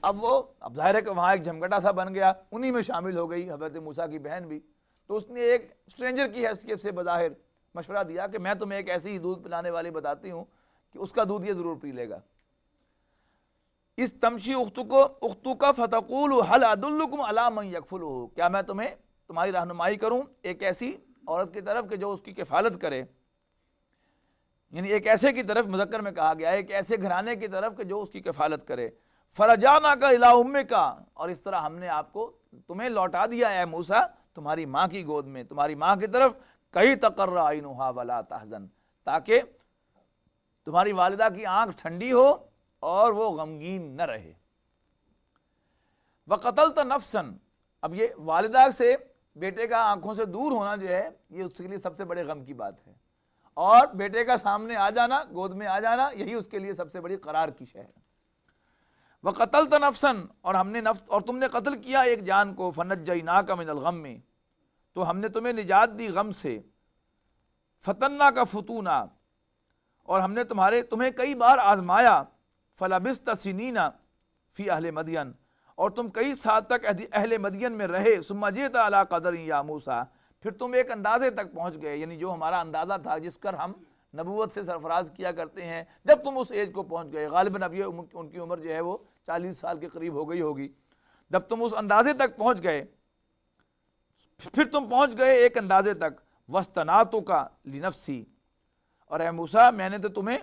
اب ظاہر ہے کہ وہاں ایک جھمگٹا سا بن گیا، انہی میں شامل ہو گئی حضرت موسیٰ کی بہن بھی. تو اس نے ایک اسٹرینجر کی حیثیت سے بظاہر مشورہ دیا کہ میں تمہیں ایک ایسی دودھ پلانے والی بتاتی ہوں کہ اس کا دودھ یہ ضرور پی لے گا. اس تمشی اختک فتقول هل ادلکم علی من یکفلہ، کیا میں تمہیں تمہاری رہنمائی کروں ایک ایسی عورت کی طرف کہ جو اس کی کفالت کرے، یعنی ایک ایسے کی طرف مذکر میں کہا گیا ہے، ایک ایسے گھرانے کی طرف کہ جو اس کی کفالت کرے. فرجعناک الی امک، اور اس طرح ہم نے آپ کو تمہیں لوٹا دیا اے موسیٰ تمہاری ماں کی گود میں، تمہاری ماں کی طرف، کئی تقر عینھا ولا تحزن، تاکہ تمہاری والدہ کی آنکھ ٹھنڈی ہو اور وہ غمگین نہ رہے. وقتلت نفسا، اب یہ والدہ سے بیٹے کا آنکھوں سے دور ہونا جو ہے یہ اس کے لیے سب سے بڑے غم کی بات ہے، اور بیٹے کا سامنے آ جانا، گود میں آ جانا، یہی اس کے لیے سب سے بڑی قرار کی شے ہے. وقتلت نفسا، اور ہم نے نفس، اور تم نے قتل کیا ایک جان کو، فنجیناک من الغم، تو ہم نے تمہیں نجات دی غم سے. فتناک فتونا، اور ہم نے تمہیں کئی بار آزمایا. فلبثت سنین فی اہل مدین، اور تم کئی سال تک اہل مدین میں رہے. ثم جئت علی قدر یا موسیٰ، پھر تم ایک اندازے تک پہنچ گئے، یعنی جو ہمارا اندازہ تھا جس پر ہم نبوت سے سرفراز کیا کرتے ہیں، جب تم اس ایج کو پہنچ گئے، غالباً اب یہ ان کی عمر جو ہے وہ 40 سال کے قریب ہو گئی ہوگی، جب تم اس اندازے تک پہنچ گئے، پھر تم پہنچ گئے ایک اندازے تک. وَاسْتَنَعْتُكَ لِنَفْسِي، اور اے موسیٰ میں نے تو تمہیں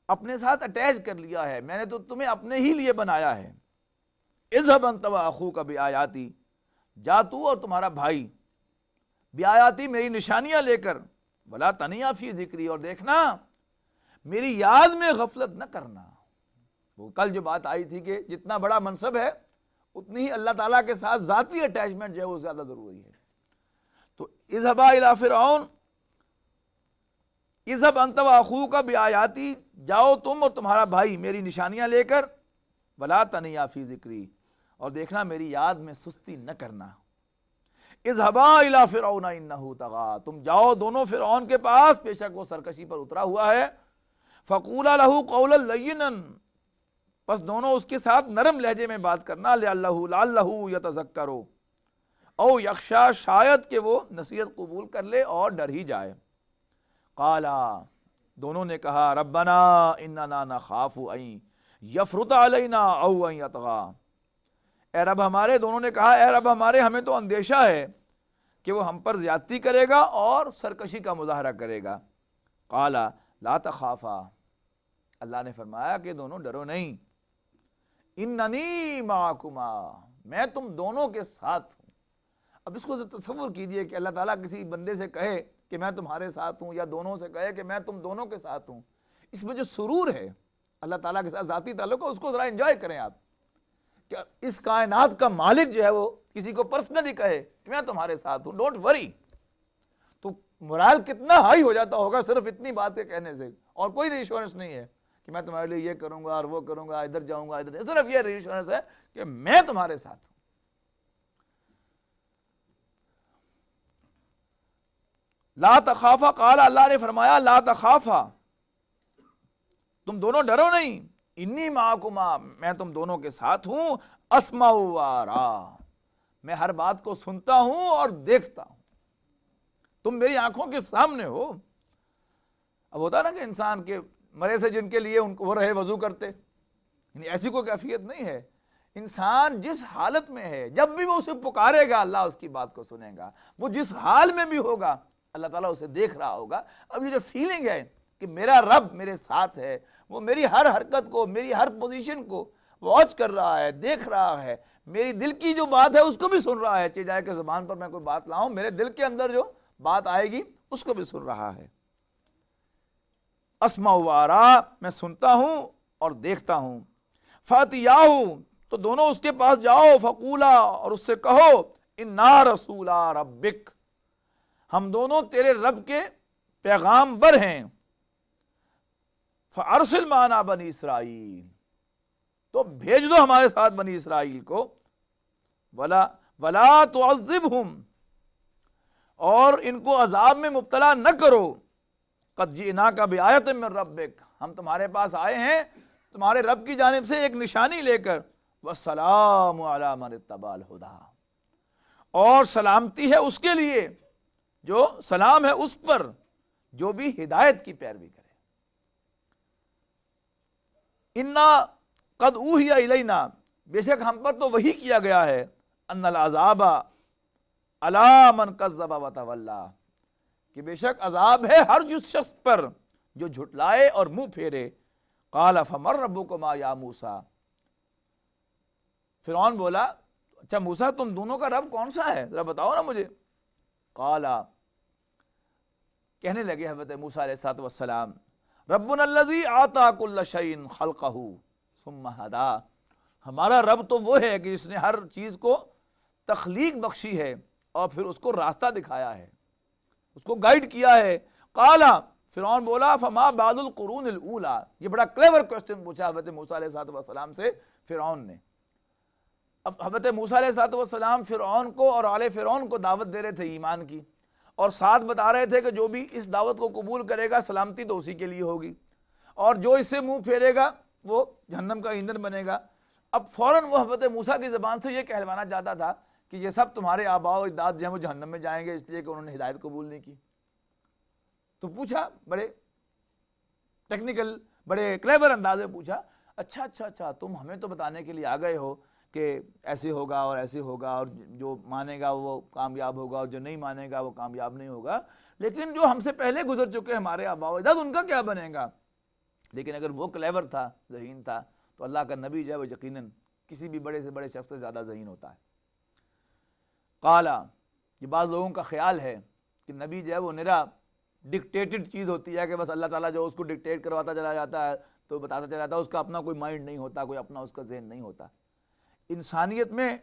اپنے ساتھ اٹیچ کر لیا ہے، میں نے تو تمہیں اپنے ہی لیے بنایا ہے. اذهب انت واخوک بآیاتی، جا تو اور تمہارا بھائی، بآیاتی میری نشانیاں لے کر، ولا تنیا فی ذکری، اور دیکھنا میری یاد میں غفلت نہ کرنا. وہ کل جو بات آئی تھی کہ جتنا بڑا منصب ہے اتنی ہی اللہ تعالیٰ کے ساتھ ذاتی اٹیچمنٹ جو ہے وہ زیادہ ضروری ہے. تو اذهبا الی فرعون، اذهب انت واخوک بآیاتی، جاؤ تم اور تمہارا بھائی میری نشانیاں لے کر، ولا تنیا فی ذکری، اور دیکھنا میری یاد میں سستی نہ کرنا. اذهبا الی فرعون انہ طغی، تم جاؤ دونوں فرعون کے پاس، بے شک وہ سرکشی پر اترا ہوا ہے. فقولا لہ قولا لینا، پس دونوں اس کے ساتھ نرم لہجے میں بات کرنا. لعلہ یتذکر او یخشی، شاید کہ وہ نصیحت قبول کر لے اور ڈر ہی جائے. قالا، دونوں نے کہا، ربنا اننا نخاف ان یفرط علینا او ان یطغی، اے رب ہمارے، دونوں نے کہا اے رب ہمارے، ہمیں تو اندیشہ ہے کہ وہ ہم پر زیادتی کرے گا اور سرکشی کا مظاہرہ کرے گا. قال لا تخافا، اللہ نے فرمایا کہ دونوں ڈرو نہیں. اننی معکما، میں تم دونوں کے ساتھ ہوں. اب اس کو تصور کیجئے کہ اللہ تعالیٰ کسی بندے سے کہے کہ میں تمہارے ساتھ ہوں، یا دونوں سے کہے کہ میں تم دونوں کے ساتھ ہوں. اس میں جو سرور ہے اللہ تعالیٰ کے ساتھ ذاتی تعلق ہے، اس کو ذرا انجوائے کریں آپ، کہ اس کائنات کا مالک جو ہے وہ کسی کو پرسنلی کہے کہ میں تمہارے ساتھ ہوں، ڈونٹ وری. تو morale کتنا ہائی ہو جاتا ہوگا صرف اتنی باتیں کہنے سے، اور کوئی ری ایشورنس نہیں ہے کہ میں تمہارے لیے یہ کروں گا اور وہ کروں گا، ادھر جاؤں گا ادھر، صرف یہ ری ایشورنس ہے کہ میں تمہارے ساتھ ہوں. لا تخافا، قال، اللہ نے فرمایا لا تخافا، تم دونوں ڈرو نہیں. انی معکما، میں تم دونوں کے ساتھ ہوں. اسمع و ارا، میں ہر بات کو سنتا ہوں اور دیکھتا ہوں، تم میری آنکھوں کے سامنے ہو. اب ہوتا نا کہ انسان کے مرے سے جن کے لیے وہ رہے وضو کرتے، یعنی ایسی کوئی کیفیت نہیں ہے. انسان جس حالت میں ہے، جب بھی وہ اسے پکارے گا اللہ اس کی بات کو سنے گا. وہ جس حال میں بھی ہوگا اللہ تعالیٰ اسے دیکھ رہا ہوگا. اب یہ جو فیلنگ ہے کہ میرا رب میرے ساتھ ہے، وہ میری ہر حرکت کو، میری ہر پوزیشن کو واچ کر رہا ہے، دیکھ رہا ہے، میری دل کی جو بات ہے اس کو بھی سن رہا ہے. چاہے کہ زبان پر میں کوئی بات لاؤں، میرے دل کے اندر جو بات آئے گی اس کو بھی سن رہا ہے. اسمع و ارا، میں سنتا ہوں اور دیکھتا ہوں. فاتیاہ، تو دونوں اس کے پاس جاؤ. فقولا، اور اس سے کہو، انا رسولا ربک، ہم دونوں تیرے رب کے پیغام بر ہیں. فارسل معنا بنی اسرائیل، تو بھیج دو ہمارے ساتھ بنی اسرائیل کو. ولا تعذبہم، اور ان کو عذاب میں مبتلا نہ کرو. قد جئناک بآیۃ من ربک، ہم تمہارے پاس آئے ہیں تمہارے رب کی جانب سے ایک نشانی لے کر. والسلام علی من اتبع الہدی، اور سلامتی ہے اس کے لیے، جو سلام ہے اس پر جو بھی ہدایت کی پیروی کرے۔ انا قد اوحی الینا، بے شک ہم پر تو وحی کیا گیا ہے، ان العذاب علی من کذب وتولی، کہ بے شک عذاب ہے ہر جس شخص پر جو جھٹلائے اور منہ پھیرے۔ قال فمن ربکما یا موسیٰ، فرعون بولا اچھا موسیٰ تم دونوں کا رب کون سا ہے، ذرا بتاؤ نا مجھے۔ قال، کہنے لگے حضرت موسیٰ علیہ السلام، ربنا الذی اعطی کل شیء خلقہ ثم ہدی، ہمارا رب تو وہ ہے کہ جس نے ہر چیز کو تخلیق بخشی ہے اور پھر اس کو راستہ دکھایا ہے، اس کو گائیڈ کیا ہے۔ قال، فرعون بولا فما بعد القرون الاولی، یہ بڑا کلیور کوسچن پوچھا حضرت موسیٰ علیہ السلام سے فرعون نے۔ اب حضرت موسیٰ علیہ السلام فرعون کو اور آل فرعون کو دعوت دے رہے تھے ایمان کی، اور ساتھ بتا رہے تھے کہ جو بھی اس دعوت کو قبول کرے گا سلامتی تو اسی کے لیے ہوگی، اور جو اس سے منہ پھیرے گا وہ جہنم کا ایندھن بنے گا۔ اب فوراً وہ حضرت موسیٰ کی زبان سے یہ کہلوانا چاہتا تھا کہ یہ سب تمہارے آباء و اجداد جو ہیں وہ جہنم میں جائیں گے، اس لیے کہ انہوں نے ہدایت قبول نہیں کی۔ تو پوچھا، بڑے ٹیکنیکل بڑے کلیور انداز میں پوچھا، اچھا تم ہمیں تو بتانے کے لیے آ گئے ہو کہ ایسے ہوگا اور ایسے ہوگا، اور جو مانے گا وہ کامیاب ہوگا اور جو نہیں مانے گا وہ کامیاب نہیں ہوگا، لیکن جو ہم سے پہلے گزر چکے ہمارے آباء و اجداد ان کا کیا بنے گا؟ لیکن اگر وہ کلیور تھا، ذہین تھا، تو اللہ کا نبی جو ہے وہ یقیناً کسی بھی بڑے سے بڑے شخص سے زیادہ ذہین ہوتا ہے۔ قال، یہ بعض لوگوں کا خیال ہے کہ نبی جو ہے وہ نرا ڈکٹیٹڈ چیز ہوتی ہے، کہ بس اللہ تعالیٰ جو اس کو ڈکٹیٹ کرواتا چلا جاتا ہے تو بتاتا چلا جاتا ہے، اس کا اپنا کوئی مائنڈ نہیں ہوتا، کوئی اپنا اس کا ذہن نہیں ہوتا۔ انسانیت میں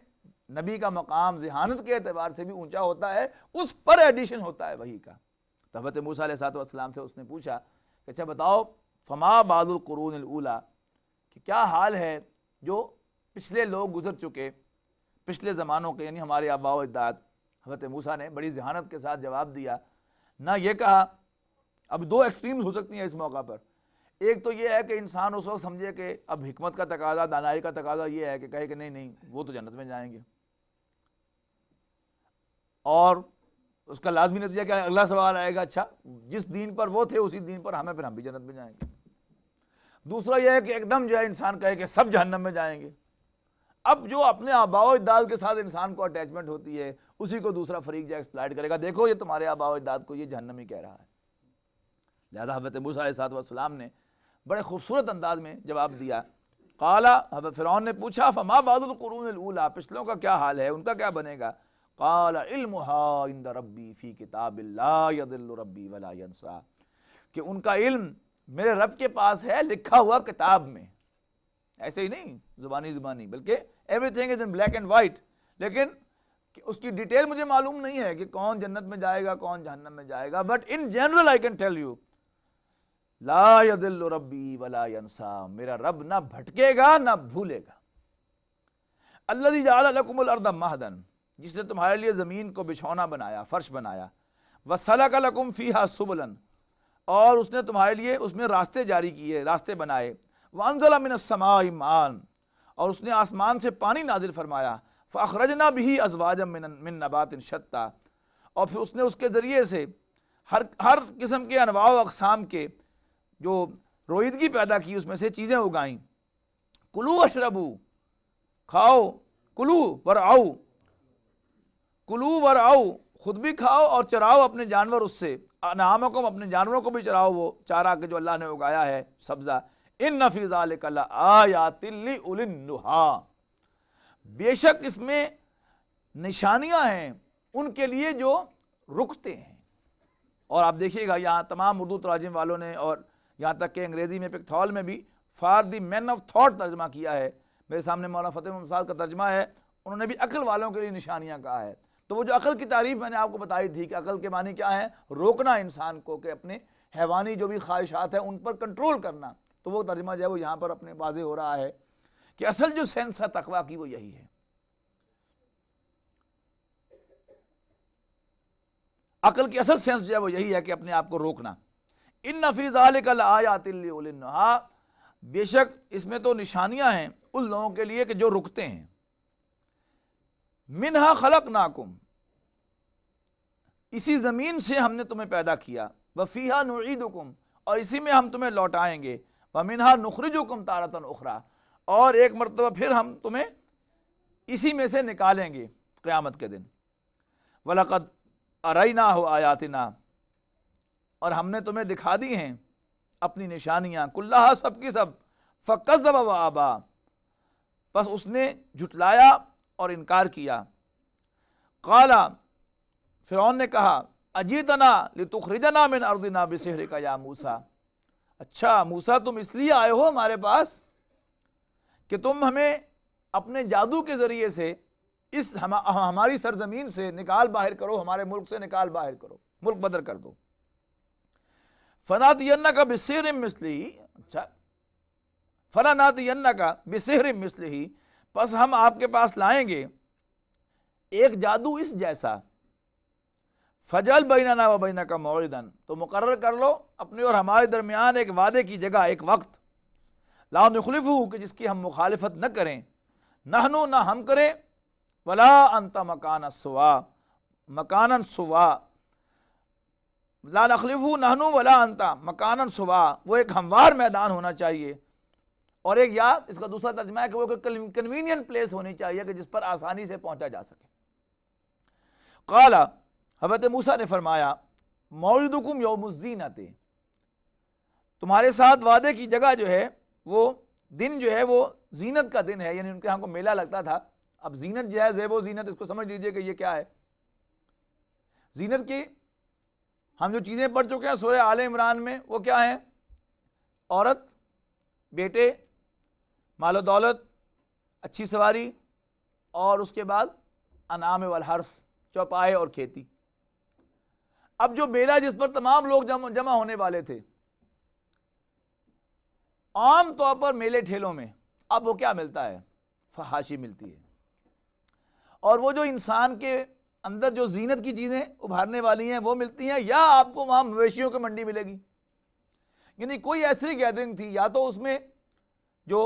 نبی کا مقام ذہانت کے اعتبار سے بھی اونچا ہوتا ہے، اس پر ایڈیشن ہوتا ہے وحی کا۔ تو حضرت موسیٰ علیہ السلام سے اس نے پوچھا کہ اچھا بتاؤ فما بعد القرون الاولی، کہ کیا حال ہے جو پچھلے لوگ گزر چکے، پچھلے زمانوں کے، یعنی ہمارے آباء و اجداد۔ حضرت موسیٰ نے بڑی ذہانت کے ساتھ جواب دیا، نہ یہ کہا، اب دو ایکسٹریمز ہو سکتی ہیں اس موقع پر، ایک تو یہ ہے کہ انسان اس وقت سمجھے کہ اب حکمت کا تقاضا، دانائی کا تقاضا یہ ہے کہ کہے کہ نہیں وہ تو جنت میں جائیں گے، اور اس کا لازمی نتیجہ کیا ہے، اگلا سوال آئے گا اچھا جس دین پر وہ تھے اسی دین پر ہمیں، پھر ہم بھی جنت میں جائیں گے۔ دوسرا یہ ہے کہ ایک دم جو ہے انسان کہے کہ سب جہنم میں جائیں گے۔ اب جو اپنے آباء و اجداد کے ساتھ انسان کو اٹیچمنٹ ہوتی ہے، اسی کو دوسرا فریق جو ایکسپلائٹ کرے گا، دیکھو یہ تمہارے آباء و اجداد کو یہ جہنمی کہہ رہا ہے۔ لہذا حضرت موسیٰ علیہ السلام نے بڑے خوبصورت انداز میں جواب دیا۔ قال، حضرت فرعون نے پوچھا فما بعد القرون الاولی، پچھلوں کا کیا حال ہے، ان کا کیا بنے گا؟ قال علمها عند ربی فی کتاب لا یضل ربی ولا ینسیٰ، کہ ان کا علم میرے رب کے پاس ہے لکھا ہوا کتاب میں، ایسے ہی نہیں زبانی، بلکہ every thing is in black and white, لیکن اس کی ڈیٹیل مجھے معلوم نہیں ہے کہ کون جنت میں جائے گا کون جہنم میں جائے گا، but in general I can tell you لا یضل ربی ولا ینسیٰ، میرا رب نہ بھٹکے گا نہ بھولے گا۔ الذی جعل لکم الارض مہدا، جس نے تمہارے لیے زمین کو بچھونا بنایا، فرش بنایا، وسلک لکم فیہا سبلا، اور اس نے تمہارے لیے اس میں راستے جاری کیے، راستے بنائے، وانزل من السماء ماء، اور اس نے آسمان سے پانی نازل فرمایا، فاخرجنا به ازواجا من نبات شتى، اور پھر اس نے اس کے ذریعے سے ہر قسم کے انواع و اقسام کے جو رویدگی پیدا کی، اس میں سے چیزیں اگائیں۔ کلو اشربو، کھاؤ، کلو ورعو، خود بھی کھاؤ اور چراؤ اپنے جانور اس سے، انعامکم، اپنے جانوروں کو بھی چراؤ وہ چارہ کے جو اللہ نے اگایا ہے سبزہ۔ ان فی ذلک لآیات لأولی النہی، بے شک اس میں نشانیاں ہیں ان کے لیے جو رکتے ہیں۔ اور آپ دیکھیے گا یہاں تمام اردو تراجم والوں نے، اور یہاں تک کہ انگریزی میں پکتھول میں بھی for the men of thought ترجمہ کیا ہے۔ میرے سامنے مولانا فتح محمد صاحب کا ترجمہ ہے، انہوں نے بھی عقل والوں کے لیے نشانیاں کہا ہے۔ تو وہ جو عقل کی تعریف میں نے آپ کو بتائی تھی کہ عقل کے معنی کیا ہے، روکنا انسان کو کہ اپنے حیوانی جو بھی خواہشات ہیں ان پر کنٹرول کرنا، تو وہ ترجمہ جو ہے وہ یہاں پر اپنے واضح ہو رہا ہے کہ اصل جو سینس ہے تقویٰ کی وہ یہی ہے۔ عقل کی اصل سینس جو ہے وہ یہی ہے کہ اپنے آپ کو روکنا۔ ان فی ذلک لآیات لأولی النہی، بے شک اس میں تو نشانیاں ہیں ان لوگوں کے لیے کہ جو رکتے ہیں. منہا خلقناکم، اسی زمین سے ہم نے تمہیں پیدا کیا. وفیہا نعیدکم، اور اسی میں ہم تمہیں لوٹائیں گے. ومنہا نخرجکم تارۃ اخری، اور ایک مرتبہ پھر ہم تمہیں اسی میں سے نکالیں گے قیامت کے دن. وَلَقَدْ أَرَيْنَاهُ آیَاتِنَا، اور ہم نے تمہیں دکھا دی ہیں اپنی نشانیاں. کلھا، سب کی سب. فَكَذَّبَ وَأَبَى، بس اس نے جھٹلایا اور انکار کیا. قال، فرعون نے کہا، اجیتنا لتخرجنا من ارضنا بسحرک یا موسیٰ، اچھا موسیٰ تم اس لیے آئے ہو ہمارے پاس کہ تم ہمیں اپنے جادو کے ذریعے سے اس ہماری سرزمین سے نکال باہر کرو، ہمارے ملک سے نکال باہر کرو، ملک بدر کر دو. فناتینک بسحر مثلہ، اچھا فلناتینک بسحر مثلہ، پس ہم آپ کے پاس لائیں گے ایک جادو اس جیسا. فجعل بیننا و بینک موعدا، تو مقرر کر لو اپنے اور ہمارے درمیان ایک وعدے کی جگہ، ایک وقت. لا نخلفہ، کہ جس کی ہم مخالفت نہ کریں. نحنو، نہ ہم کریں. ولا انت مکانا سوا، مکانا سوا. لا نخلفہ نحنو ولا انت مکانا سوا، وہ ایک ہموار میدان ہونا چاہیے. اور ایک یا اس کا دوسرا ترجمہ ہے کہ وہ کنوینئنٹ پلیس ہونی چاہیے کہ جس پر آسانی سے پہنچا جا سکے. قال، حضرت موسیٰ نے فرمایا، موعدکم یوم الزینۃ، تمہارے ساتھ وعدے کی جگہ جو ہے وہ دن جو ہے وہ زینت کا دن ہے، یعنی ان کے ہاں کو میلہ لگتا تھا. اب زینت جو ہے زیب و زینت، اس کو سمجھ لیجئے کہ یہ کیا ہے. زینت کی ہم جو چیزیں پڑھ چکے ہیں سورہ آل عمران میں، وہ کیا ہیں؟ عورت، بیٹے، مال و دولت، اچھی سواری، اور اس کے بعد انعام والحرث، چوپائے اور کھیتی. اب جو میلہ جس پر تمام لوگ جمع ہونے والے تھے، عام طور پر میلے ٹھیلوں میں اب وہ کیا ملتا ہے؟ فحاشی ملتی ہے. اور وہ جو انسان کے اندر جو زینت کی چیزیں ابھارنے والی ہیں وہ ملتی ہیں، یا آپ کو وہاں مویشیوں کی منڈی ملے گی. یعنی کوئی ایسی گیدرنگ تھی، یا تو اس میں جو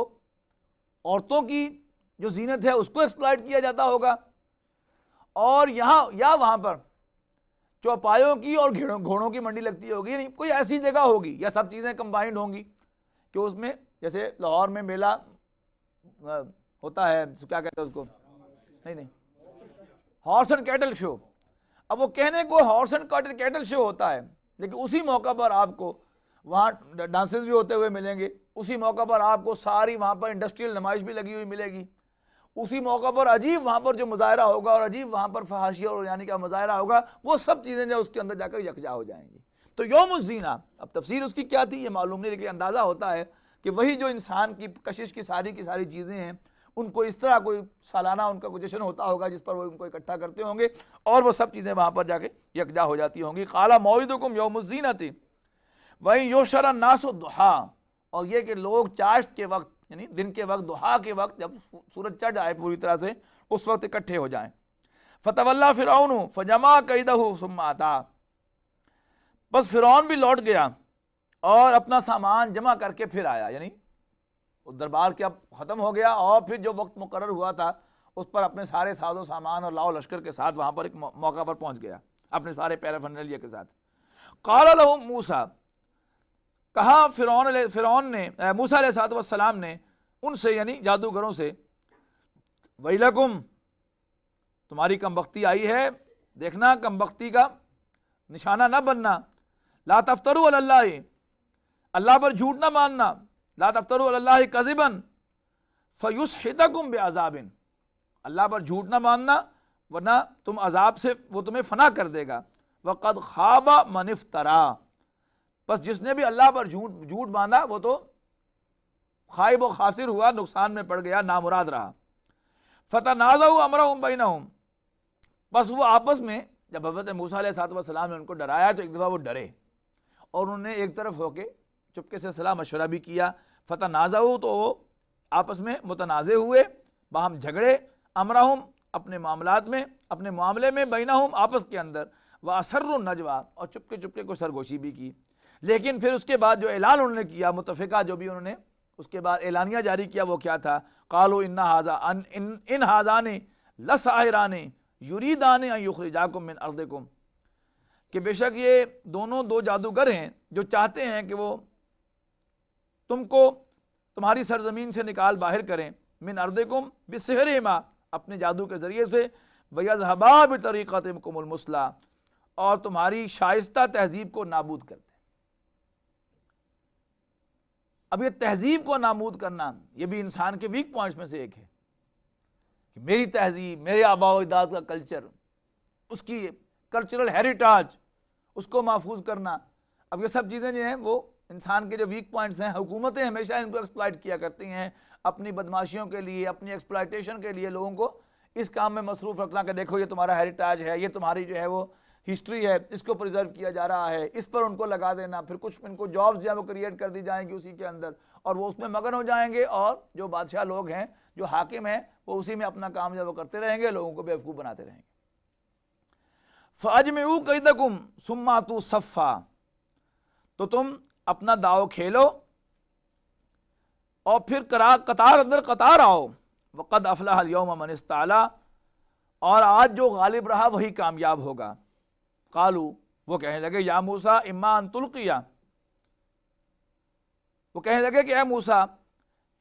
عورتوں کی جو زینت ہے اس کو ایکسپلائٹ کیا جاتا ہوگا، اور یہاں یا وہاں پر چوپایوں کی اور گھوڑوں کی منڈی لگتی ہوگی. یعنی کوئی ایسی جگہ ہوگی، یا سب چیزیں کمبائنڈ ہوں گی کہ اس میں، جیسے لاہور میں میلہ ہوتا ہے، کیا کہتے ہیں اس کو، نہیں ہارس اینڈ کیٹل شو. اب وہ کہنے کو ہارس اینڈ کیٹل شو ہوتا ہے، لیکن اسی موقع پر آپ کو وہاں ڈانسز بھی ہوتے ہوئے ملیں گے. اسی موقع پر آپ کو ساری وہاں پر انڈسٹریل نمائش بھی لگی ہوئی ملے گی. اسی موقع پر عجیب وہاں پر جو مظاہرہ ہوگا، اور عجیب وہاں پر فحاشی اور یعنی کا مظاہرہ ہوگا، وہ سب چیزیں جو اس کے اندر جا کر یکجا ہو جائیں گی. تو یوم الزینہ، اب تفسیر اس کی کیا تھی یہ معلوم نہیں، لیکن اندازہ ہوتا ہے کہ وہی جو انسان کی کشش کی ساری چیزیں ہیں، ان کو اس طرح کوئی سالانہ ان کا کوئی جشن ہوتا ہوگا جس پر وہ ان کو اکٹھا کرتے ہوں گے، اور وہ سب چیزیں وہاں پر جا کے یکجا ہو جاتی ہوں گی. قال موعدکم یوم الزینۃ وَیُحْشَرَ النَّاسُ ضُحًى، اور یہ کہ لوگ چاشت کے وقت، یعنی دن کے وقت، ضحیٰ کے وقت، جب سورج چڑھ جائے پوری طرح سے، اس وقت اکٹھے ہو جائیں. فَتَوَلَّىٰ فِرْعَوْنُ فَجَمَعَ كَيْدَهُ ثُمَّ أَتَىٰ، بس فرعون بھی لوٹ گیا اور اپنا سامان جمع کر کے پھر آیا. یعنی دربار کے اب ختم ہو گیا، اور پھر جو وقت مقرر ہوا تھا اس پر اپنے سارے ساز و سامان اور لاؤ لشکر کے ساتھ وہاں پر ایک موقع پر پہنچ گیا اپنے سارے پیرافرنیلیا کے ساتھ. قال لهم موسیٰ، کہا فرعون نے موسیٰ علیہ السلام نے ان سے، یعنی جادوگروں سے، ویلکم، تمہاری کم بختی آئی ہے، دیکھنا کم بختی کا نشانہ نہ بننا. لا تفتروا علی اللہ، اللہ پر جھوٹ نہ ماننا. لا تفتروا علی اللہ کذبا فیسحتکم بعذاب، اللہ پر جھوٹ نہ ماننا ورنہ تم عذاب سے وہ تمہیں فنا کر دے گا. وقد خاب من افترا، بس جس نے بھی اللہ پر جھوٹ باندھا وہ تو خائب و خاسر ہوا، نقصان میں پڑ گیا، نامراد رہا. فتنازعوا امرهم بینہم، بس وہ آپس میں، جب حضرت موسیٰ علیہ السلام نے ان کو ڈرایا تو ایک دفعہ وہ ڈرے اور انہوں نے ایک طرف ہو کے چپکے سے صلاح مشورہ بھی کیا. فتنازعوا، تو وہ آپس میں متنازع ہوئے، باہم جھگڑے، امرہم، اپنے معاملات میں، اپنے معاملے میں، بینہم، آپس کے اندر، واسروا النجویٰ، اور چپکے چپکے کو سرگوشی بھی کی. لیکن پھر اس کے بعد جو اعلان انہوں نے کیا، متفقہ جو بھی انہوں نے اس کے بعد اعلانیہ جاری کیا، وہ کیا تھا؟ قالوا ان ھذان لساحران یریدان ان یخرجاکم من ارضکم، کہ بے شک یہ دونوں دو جادوگر ہیں جو چاہتے ہیں کہ وہ تم کو تمہاری سرزمین سے نکال باہر کریں، من ارضکم بسحرہما، اپنے جادو کے ذریعے سے، ویذھبا بطریقتکم المثلی، اور تمہاری شائستہ تہذیب کو نابود کر دیں۔ اب یہ تہذیب کو نابود کرنا یہ بھی انسان کے ویک پوائنٹس میں سے ایک ہے، کہ میری تہذیب، میرے آباء و اجداد کا کلچر، اس کی کلچرل ہیریٹیج، اس کو محفوظ کرنا۔ اب یہ سب چیزیں جو ہیں وہ انسان کے جو ویک پوائنٹس ہیں، حکومتیں ہمیشہ ان کو ایکسپلائٹ کیا کرتی ہیں اپنی بدماشیوں کے لیے، اپنی ایکسپلائٹیشن کے لیے، لوگوں کو اس کام میں مصروف رکھنا کہ دیکھو یہ تمہارا ہیریٹیج ہے، یہ تمہاری جو ہے وہ ہسٹری ہے، اس کو پریزرو کیا جا رہا ہے، اس پر ان کو لگا دینا، پھر کچھ ان کو جابز جو ہے وہ کریٹ کر دی جائیں گی اسی کے اندر، اور وہ اس میں مگن ہو جائیں گے، اور جو بادشاہ لوگ ہیں، جو حاکم ہیں، وہ اسی میں اپنا کام جو ہے وہ کرتے رہیں گے، لوگوں کو بیوقوف بناتے رہیں گے۔ فَأَجْمِعُوا كَيْدَكُمْ ثُمَّ أَتُوا صَفًّا، تو تم اپنا داؤ کھیلو اور پھر قطار اندر قطار آؤ، وَقَدْ أَفْلَحَ الْيَوْمَ مَنِ اسْتَعْلَىٰ، اور آج جو غالب رہا وہی کامیاب ہوگا۔ قالوا، وہ کہنے لگے، یا موسیٰ اما ان تلقی، وہ کہنے لگے کہ اے موسیٰ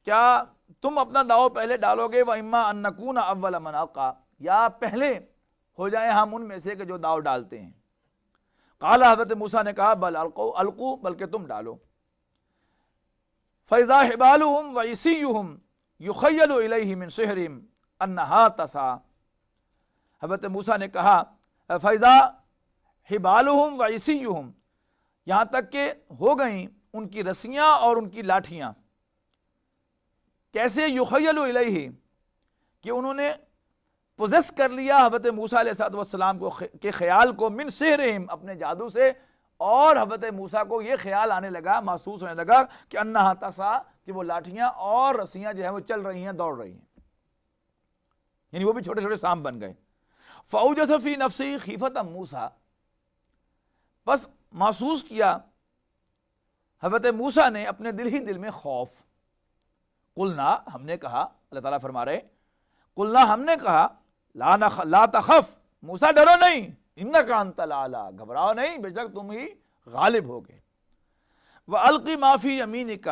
کیا تم اپنا داؤ پہلے ڈالو گے، وَإِمَّا أَن نَّكُونَ أَوَّلَ مَنْ أَلْقَىٰ، یا پہلے ہو جائیں ہم ان میں سے کہ جو داؤ ڈالتے ہیں۔ قال، حضرت موسیٰ نے کہا، بل القوا، بلکہ تم ڈالو۔ فَإِذَا حِبَالُهُمْ وَعِصِيُّهُمْ يُخَيَّلُ إِلَيْهِ مِنْ سِحْرِهِمْ أَنَّهَا تَسْعَىٰ، حضرت موسیٰ نے کہا فَإِذَا حِبَالُهُمْ وَعِصِيُّهُمْ، یہاں تک کہ ہو گئیں ان کی رسیاں اور ان کی لاٹھیاں، کیسے؟ یُخَيَّلُ إِلَيْهِ، کہ انہوں نے پوزیس کر لیا حضرت موسیٰ علیہ السلام کو کے خیال کو، من سحرہم، اپنے جادو سے، اور حضرت موسیٰ کو یہ خیال آنے لگا، محسوس ہونے لگا کہ انہا تسعیٰ، کہ وہ لاٹھیاں اور رسیاں جو ہیں وہ چل رہی ہیں، دوڑ رہی ہیں، یعنی وہ بھی چھوٹے چھوٹے سانپ بن گئے۔ فَأَوْجَسَ فِي نَفْسِهِ خِیفَةً موسیٰ، بس محسوس کیا حضرت موسیٰ نے اپنے دل ہی دل میں خوف۔ قلنا، ہم نے کہا، اللہ تعالیٰ فرما رہے، قلنا، ہم نے کہا، لا تخف، موسیٰ ڈرو نہیں، انک انت الاعلیٰ، گھبراؤ نہیں، بے شک تم ہی غالب ہوگے۔ وَأَلْقِ مَا فِي يَمِينِكَ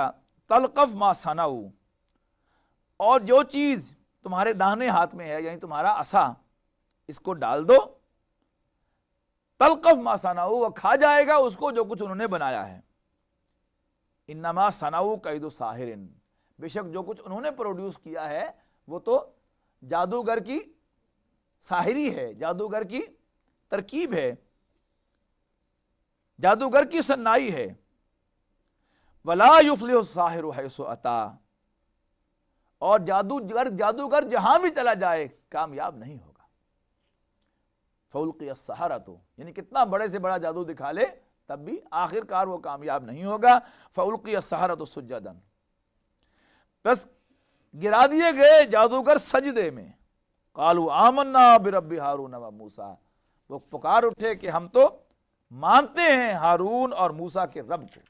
تَلْقَفْ مَا صَنَعُوا، اور جو چیز تمہارے داہنے ہاتھ میں ہے، یعنی تمہارا عصا، اس کو ڈال دو، تلقف ما صنعوا، وہ کھا جائے گا اس کو جو کچھ انہوں نے بنایا ہے۔ انما صنعوا کید ساحر، بے شک جو کچھ انہوں نے پروڈیوس کیا ہے وہ تو جادوگر کی ساحری ہے، جادوگر کی ترکیب ہے، جادوگر کی صنائی ہے۔ ولا یفلح الساحر حیث اتی، اور جادوگر جہاں بھی چلا جائے کامیاب نہیں ہوگا۔ فَأُلْقِيَ السَّحَرَةُ، یعنی کتنا بڑے سے بڑا جادو دکھا لے تب بھی آخر کار وہ کامیاب نہیں ہوگا۔ فَأُلْقِيَ السَّحَرَةُ سُجَّدًا، بس گرا دیے گئے جادوگر سجدے میں۔ قالوا آمنا برب ہارون و موسیٰ، وہ پکار اٹھے کہ ہم تو مانتے ہیں ہارون اور موسیٰ کے رب کو۔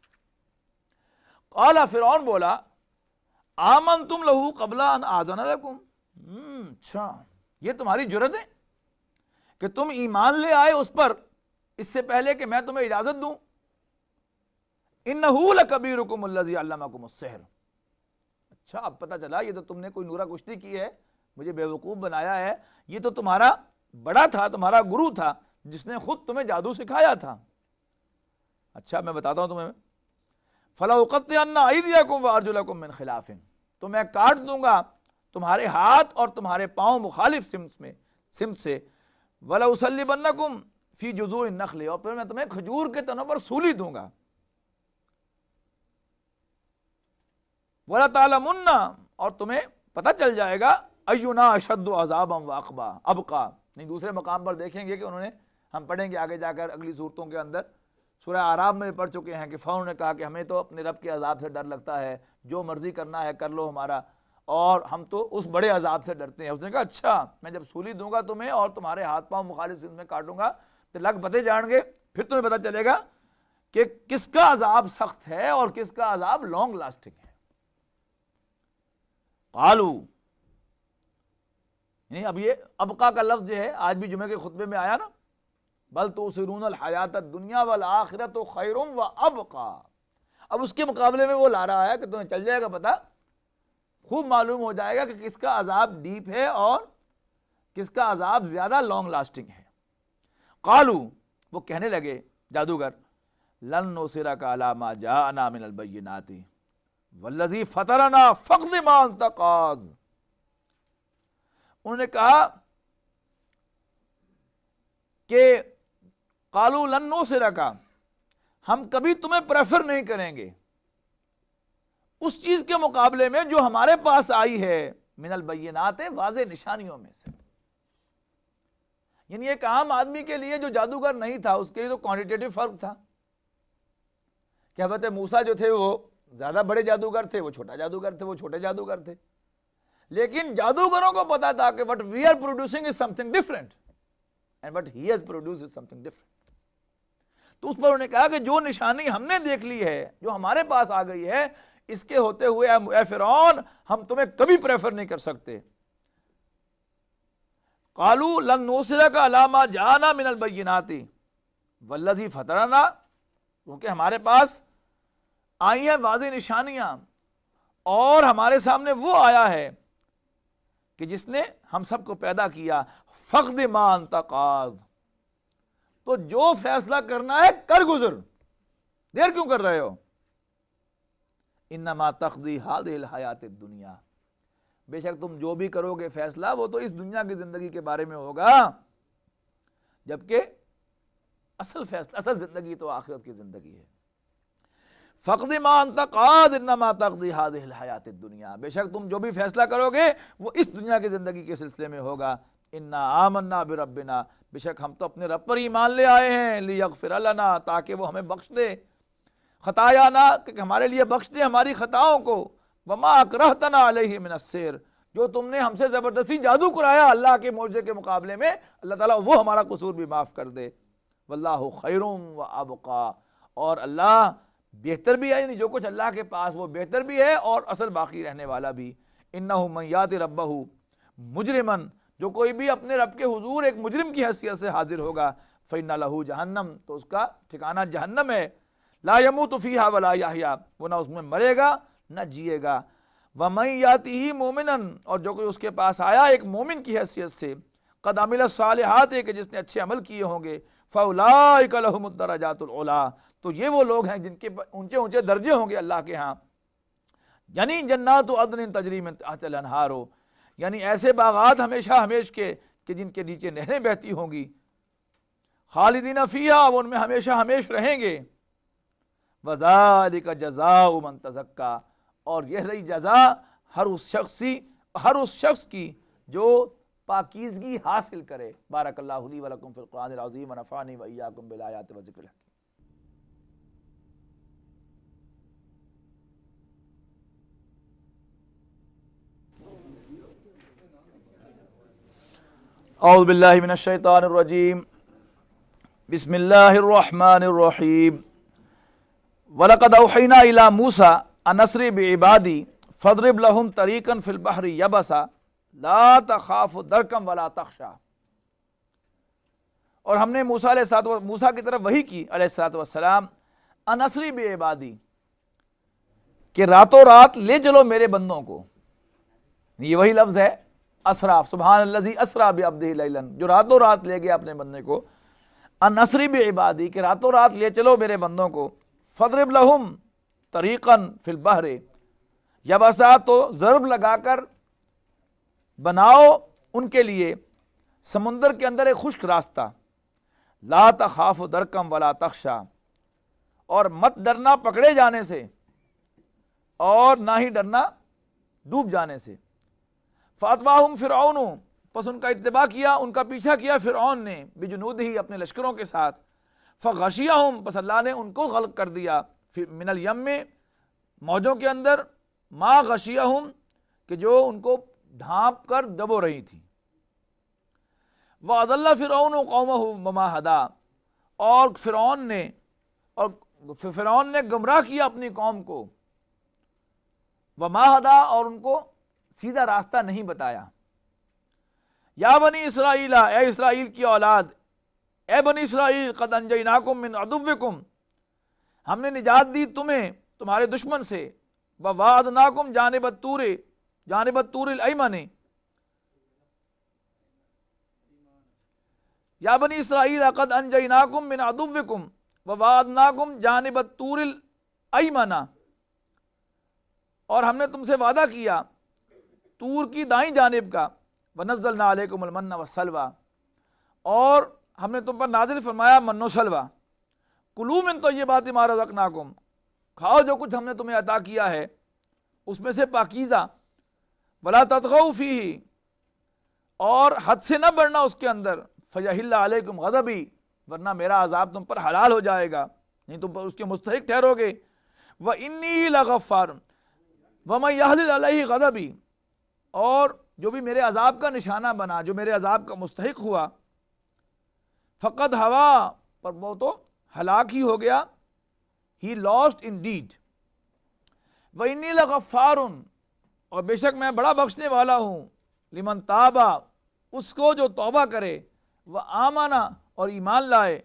قال، فرعون بولا، آمنتم لہ قبل ان آذن لکم، اچھا یہ تمہاری جرت ہے کہ تم ایمان لے آئے اس پر اس سے پہلے کہ میں تمہیں اجازت دوں؟ انہ لکبیرکم الذی علمکم السحر، اچھا اب پتہ چلا یہ تو تم نے کوئی نورہ کشتی کی ہے، مجھے بیوقوف بنایا ہے، یہ تو تمہارا بڑا تھا، تمہارا گرو تھا جس نے خود تمہیں جادو سکھایا تھا۔ اچھا میں بتاتا ہوں تمہیں، فَلَأُقَطِّعَنَّ أَيْدِيَكُمْ وَأَرْجُلَكُمْ مِنْ خِلَافٍ، تو میں کاٹ دوں گا تمہارے ہاتھ اور تمہارے پاؤں مخالف سمت سے، وَلَأُصَلِّبَنَّكُمْ فِي جُذُوعِ النَّخْلِ، اور پھر میں تمہیں کھجور کے تنوں پر سولی دوں گا۔ وَلَتَعْلَمُنَّ، اور تمہیں پتہ چل جائے گا، أَيُّنَا أَشَدُّ عَذَابًا وَأَقْوَىٰ، أَبْقَىٰ، نہیں دوسرے مقام پر دیکھیں گے کہ انہوں نے، ہم پڑھیں گے آگے جا کر اگلی صورتوں کے اندر، سورہ اعراف میں پڑھ چکے ہیں کہ فرعون نے کہا کہ ہمیں تو اپنے رب کے عذاب سے ڈر لگتا ہے، جو مرضی کرنا ہے کر لو ہمارا، اور ہم تو اس بڑے عذاب سے ڈرتے ہیں۔ اس نے کہا اچھا میں جب سولی دوں گا تمہیں اور تمہارے ہاتھ پاؤں مخالف سمت میں کاٹوں گا تو لگ پتے جان گے، پھر تمہیں پتہ چلے گا کہ کس کا عذاب سخت ہے اور کس کا عذاب لانگ لاسٹنگ ہے۔ قالو، یعنی اب یہ ابقا کا لفظ جو ہے آج بھی جمعے کے خطبے میں آیا نا، بل تؤثرون الحیات الدنیا والآخرۃ خیر وابقا، اب اس کے مقابلے میں وہ لا رہا ہے کہ تمہیں چل جائے گا پتہ، خوب معلوم ہو جائے گا کہ کس کا عذاب ڈیپ ہے اور کس کا عذاب زیادہ لانگ لاسٹنگ ہے۔ قالو، وہ کہنے لگے جادوگر، لن نصرک علی ما جاءنا من البینات والذی فطرنا فاقض ما انت قاض، انہوں نے کہا کہ قالو لن نصرک، ہم کبھی تمہیں پریفر نہیں کریں گے اس چیز کے مقابلے میں جو ہمارے پاس آئی ہے، من البینات، واضح نشانیوں میں سے۔ یعنی ایک عام آدمی کے لیے جو جادوگر نہیں تھا اس کے لیے تو کوانٹیٹیو فرق تھا کہ حضرت موسیٰ جو تھے وہ زیادہ بڑے جادوگر تھے، وہ چھوٹا جادوگر تھے، وہ چھوٹے جادوگر تھے، لیکن جادوگروں کو پتا تھا کہ what we are producing is something different and what he has produced is something different۔ تو اس پر انہوں نے کہا کہ جو نشانی ہم نے دیکھ لی ہے، جو ہمارے پاس آ گئی ہے، اس کے ہوتے ہوئے اے فرعون ہم تمہیں کبھی پریفر نہیں کر سکتے۔ قالوا لن نصرک علی ما جاءنا من البینات والذی فطرنا، کیونکہ ہمارے پاس آئی ہیں واضح نشانیاں اور ہمارے سامنے وہ آیا ہے کہ جس نے ہم سب کو پیدا کیا، فقد ما انت قاض، تو جو فیصلہ کرنا ہے کر گزر، دیر کیوں کر رہے ہو؟ انما تقضی هذه الحیات الدنیا، بے شک تم جو بھی کرو گے فیصلہ وہ تو اس دنیا کی زندگی کے بارے میں ہوگا، جبکہ اصل فیصلہ، اصل زندگی تو آخرت کی زندگی ہے۔ فقد ما انت قاض انما تقضی هذه الحیات الدنیا، بے شک تم جو بھی فیصلہ کرو گے وہ اس دنیا کی زندگی کے سلسلے میں ہوگا۔ انا آمنا بربنا، بے شک ہم تو اپنے رب پر ایمان لے آئے ہیں، لیغفر لنا، تاکہ وہ ہمیں بخش دے، خطایا کہ ہمارے لیے بخش دے ہماری خطاؤں کو، وما اکرہتنا علیہ من السحر، جو تم نے ہم سے زبردستی جادو کرایا اللہ کے معجزے کے مقابلے میں، اللہ تعالیٰ وہ ہمارا قصور بھی معاف کر دے۔ واللہ خیر وابقا، اور اللہ بہتر بھی ہے، یعنی جو کچھ اللہ کے پاس وہ بہتر بھی ہے اور اصل باقی رہنے والا بھی۔ انہ من یات ربہ مجرما، جو کوئی بھی اپنے رب کے حضور ایک مجرم کی حیثیت سے حاضر ہوگا، فإن لہ جہنم، تو اس کا ٹھکانہ جہنم ہے، لا یموت فیہا ولا یحیا، وہ نہ اس میں مرے گا نہ جیے گا۔ ومن یاتہ مومنا، اور جو کوئی اس کے پاس آیا ایک مومن کی حیثیت سے، قد عمل الصالحات، کہ جس نے اچھے عمل کیے ہوں گے، فاولئک لہم الدرجات العلی، تو یہ وہ لوگ ہیں جن کے اونچے اونچے درجے ہوں گے اللہ کے ہاں۔ یعنی جنات عدن تجری من تحتها الانہار، یعنی ایسے باغات ہمیشہ ہمیش کے کہ جن کے نیچے نہریں بہتی ہوں گی، خالدین فیہا، وہ ان میں ہمیشہ ہمیش رہیں گے۔ وذالک جزاء من تزکا، اور یہ رہی جزا ہر اس شخص کی جو پاکیزگی حاصل کرے۔ بارک اللہ لی ولکم فی القرآن العظیم ونفعنی وإیاکم بالآیات والذکر الحکیم۔ اعوذ باللہ من الشیطان الرجیم، بسم اللہ الرحمن الرحیم۔ وَلَقَدْ أَوْحَيْنَا إِلَى مُوسَىٰ أَنْ أَسْرِ بِعِبَادِي فَاضْرِبْ لَهُمْ طَرِيقًا فِي الْبَحْرِ يَبَسًا لَا تَخَافُ دَرْكًا وَلَا تَخْشَىٰ، اور ہم نے موسیٰ کی طرف وحی کی علیہ الصلوۃ والسلام، أَنْ أَسْرِ بِعِبَادِي، کہ راتوں رات لے چلو میرے بندوں کو، یہ وہی لفظ ہے اسرا، سبحان الذی اسرا بعبدہ لیلا، جو راتوں رات لے گیا اپنے بندے کو، ان اسری بعبادی، کہ راتوں رات لے چلو میرے بندوں کو، فضرب لہم طریقا فی البحر یبسا، تو ضرب لگا کر بناؤ ان کے لیے سمندر کے اندر ایک خشک راستہ، لا تخاف درکم ولا تخشا، اور مت ڈرنا پکڑے جانے سے اور نہ ہی ڈرنا ڈوب جانے سے۔ فاتبعہم فرعون، پس ان کا اتباع کیا، ان کا پیچھا کیا فرعون نے، بجنودہ، اپنے لشکروں کے ساتھ، فغشیہم، پس اللہ نے ان کو غرق کر دیا، من الیم، موجوں کے اندر، ما غشیہم، کہ جو ان کو ڈھانپ کر دبو رہی تھی، وَأَضَلَّ فِرْعَوْنُ قَوْمَهُ وَمَا هَدَىٰ، اور فرعون نے گمراہ کیا اپنی قوم کو، وما ہدا، اور ان کو سیدھا راستہ نہیں بتایا۔ یا بنی اسرائیل، اے اسرائیل کی اولاد، اے بنی اسرائیل، قد انجیناکم من عدوکم، ہم نے نجات دی تمہیں تمہارے دشمن سے، وواعدناکم جانب الطور الایمن، یا بنی اسرائیل قد انجیناکم من عدوکم وواعدناکم جانب الطور الایمن، اور ہم نے تم سے وعدہ کیا طور کی دائیں جانب کا، ونزلنا علیکم المن والسلوی، اور ہم نے تم پر نازل فرمایا من و سلوہ، کلوا من طیبات ما رزقناکم، کھاؤ جو کچھ ہم نے تمہیں عطا کیا ہے اس میں سے پاکیزہ، ولا تطغوا فیہ، اور حد سے نہ بڑھنا اس کے اندر، فیحل علیکم غضبی، ورنہ میرا عذاب تم پر حلال ہو جائے گا، نہیں تم پر اس کے مستحق ٹھہرو گے، وانی لغفار ومن یحلل علیہ غضبی، اور جو بھی میرے عذاب کا نشانہ بنا، جو میرے عذاب کا مستحق ہوا، فقد ہوا، پر وہ تو ہلاک ہی ہو گیا، ہی لاسٹ ان ڈیڈ، وانی لغفار، اور بے شک میں بڑا بخشنے والا ہوں، لمن تابا، اس کو جو توبہ کرے، وآمن، اور ایمان لائے،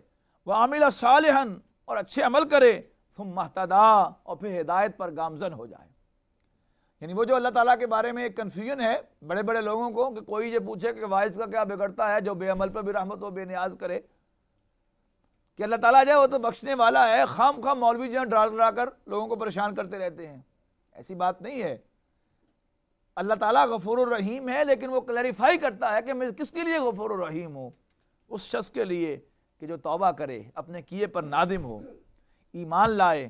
وعمل صالحا، اور اچھے عمل کرے، ثم اہتدی، اور پھر ہدایت پر گامزن ہو جائے۔ یعنی وہ جو اللہ تعالیٰ کے بارے میں ایک کنفیوژن ہے بڑے بڑے لوگوں کو، کہ کوئی یہ پوچھے کہ وائس کا کیا بگڑتا ہے جو بے عمل پر بھی رحمت و بے نیاز کرے، کہ اللہ تعالیٰ جو ہے وہ تو بخشنے والا ہے، خام خام مولوی جو ہے ڈرا ڈرا کر لوگوں کو پریشان کرتے رہتے ہیں، ایسی بات نہیں ہے۔ اللہ تعالیٰ غفور الرحیم ہے، لیکن وہ کلیریفائی کرتا ہے کہ میں کس کے لیے غفور الرحیم ہوں، اس شخص کے لیے کہ جو توبہ کرے، اپنے کیے پر نادم ہو، ایمان لائے،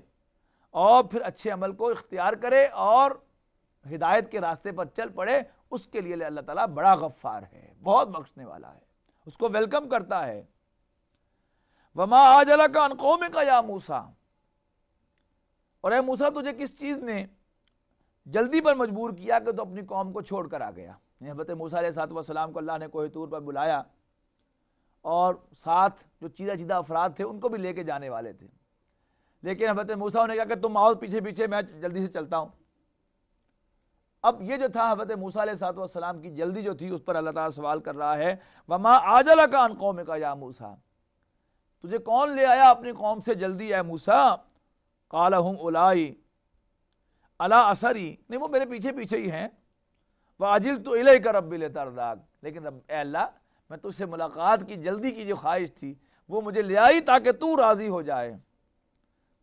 اور پھر اچھے عمل کو اختیار کرے اور ہدایت کے راستے پر چل پڑے، اس کے لیے اللہ تعالیٰ بڑا غفار ہے، بہت بخشنے والا ہے، اس کو ویلکم کرتا ہے۔ وما آجلک عن قومک یا موسیٰ، اور اے موسیٰ تجھے کس چیز نے جلدی پر مجبور کیا کہ تو اپنی قوم کو چھوڑ کر آ گیا۔ حضرت موسیٰ علیہ السلام کو اللہ نے کوہ طور پر بلایا، اور ساتھ جو چیدہ افراد تھے ان کو بھی لے کے جانے والے تھے، لیکن حضرت موسیٰ نے کہا کہ تم آؤ پیچھے پیچھے، میں جلدی سے چلتا ہوں۔ اب یہ جو تھا حضرت موسیٰ علیہ السلام کی جلدی جو تھی، اس پر اللہ تعالیٰ سوال کر رہا ہے، وما آجلک عن قومک یا موسیٰ، تجھے کون لے آیا اپنی قوم سے جلدی اے موسیٰ؟ قال ہم اولائی علی اثری، نہیں وہ میرے پیچھے پیچھے ہی ہیں، وعجلت الیک ربی لترضی، لیکن رب اے اللہ میں تجھ سے ملاقات کی جلدی کی جو خواہش تھی وہ مجھے لے آئی تاکہ تو راضی ہو جائے۔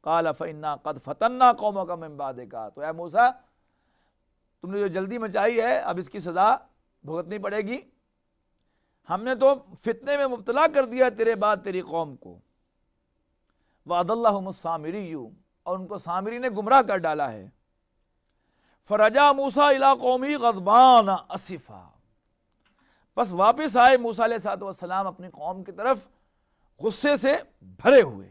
قال فإنا قد فتنا قومک من بعدک، تو اے موسیٰ تم نے جو جلدی مچائی ہے اب اس کی سزا بھگتنی پڑے گی، ہم نے تو فتنے میں مبتلا کر دیا تیرے بعد تیری قوم کو۔ وَأَضَلَّهُمُ السَّامِرِيُّ، اور ان کو سامری نے گمراہ کر ڈالا ہے۔ فَرَجَعَ مُوسَىٰ إِلَىٰ قَوْمِهِ غَضْبَانَ أَسِفًا، بس واپس آئے موسیٰ علیہ السلام اپنی قوم کی طرف غصے سے بھرے ہوئے۔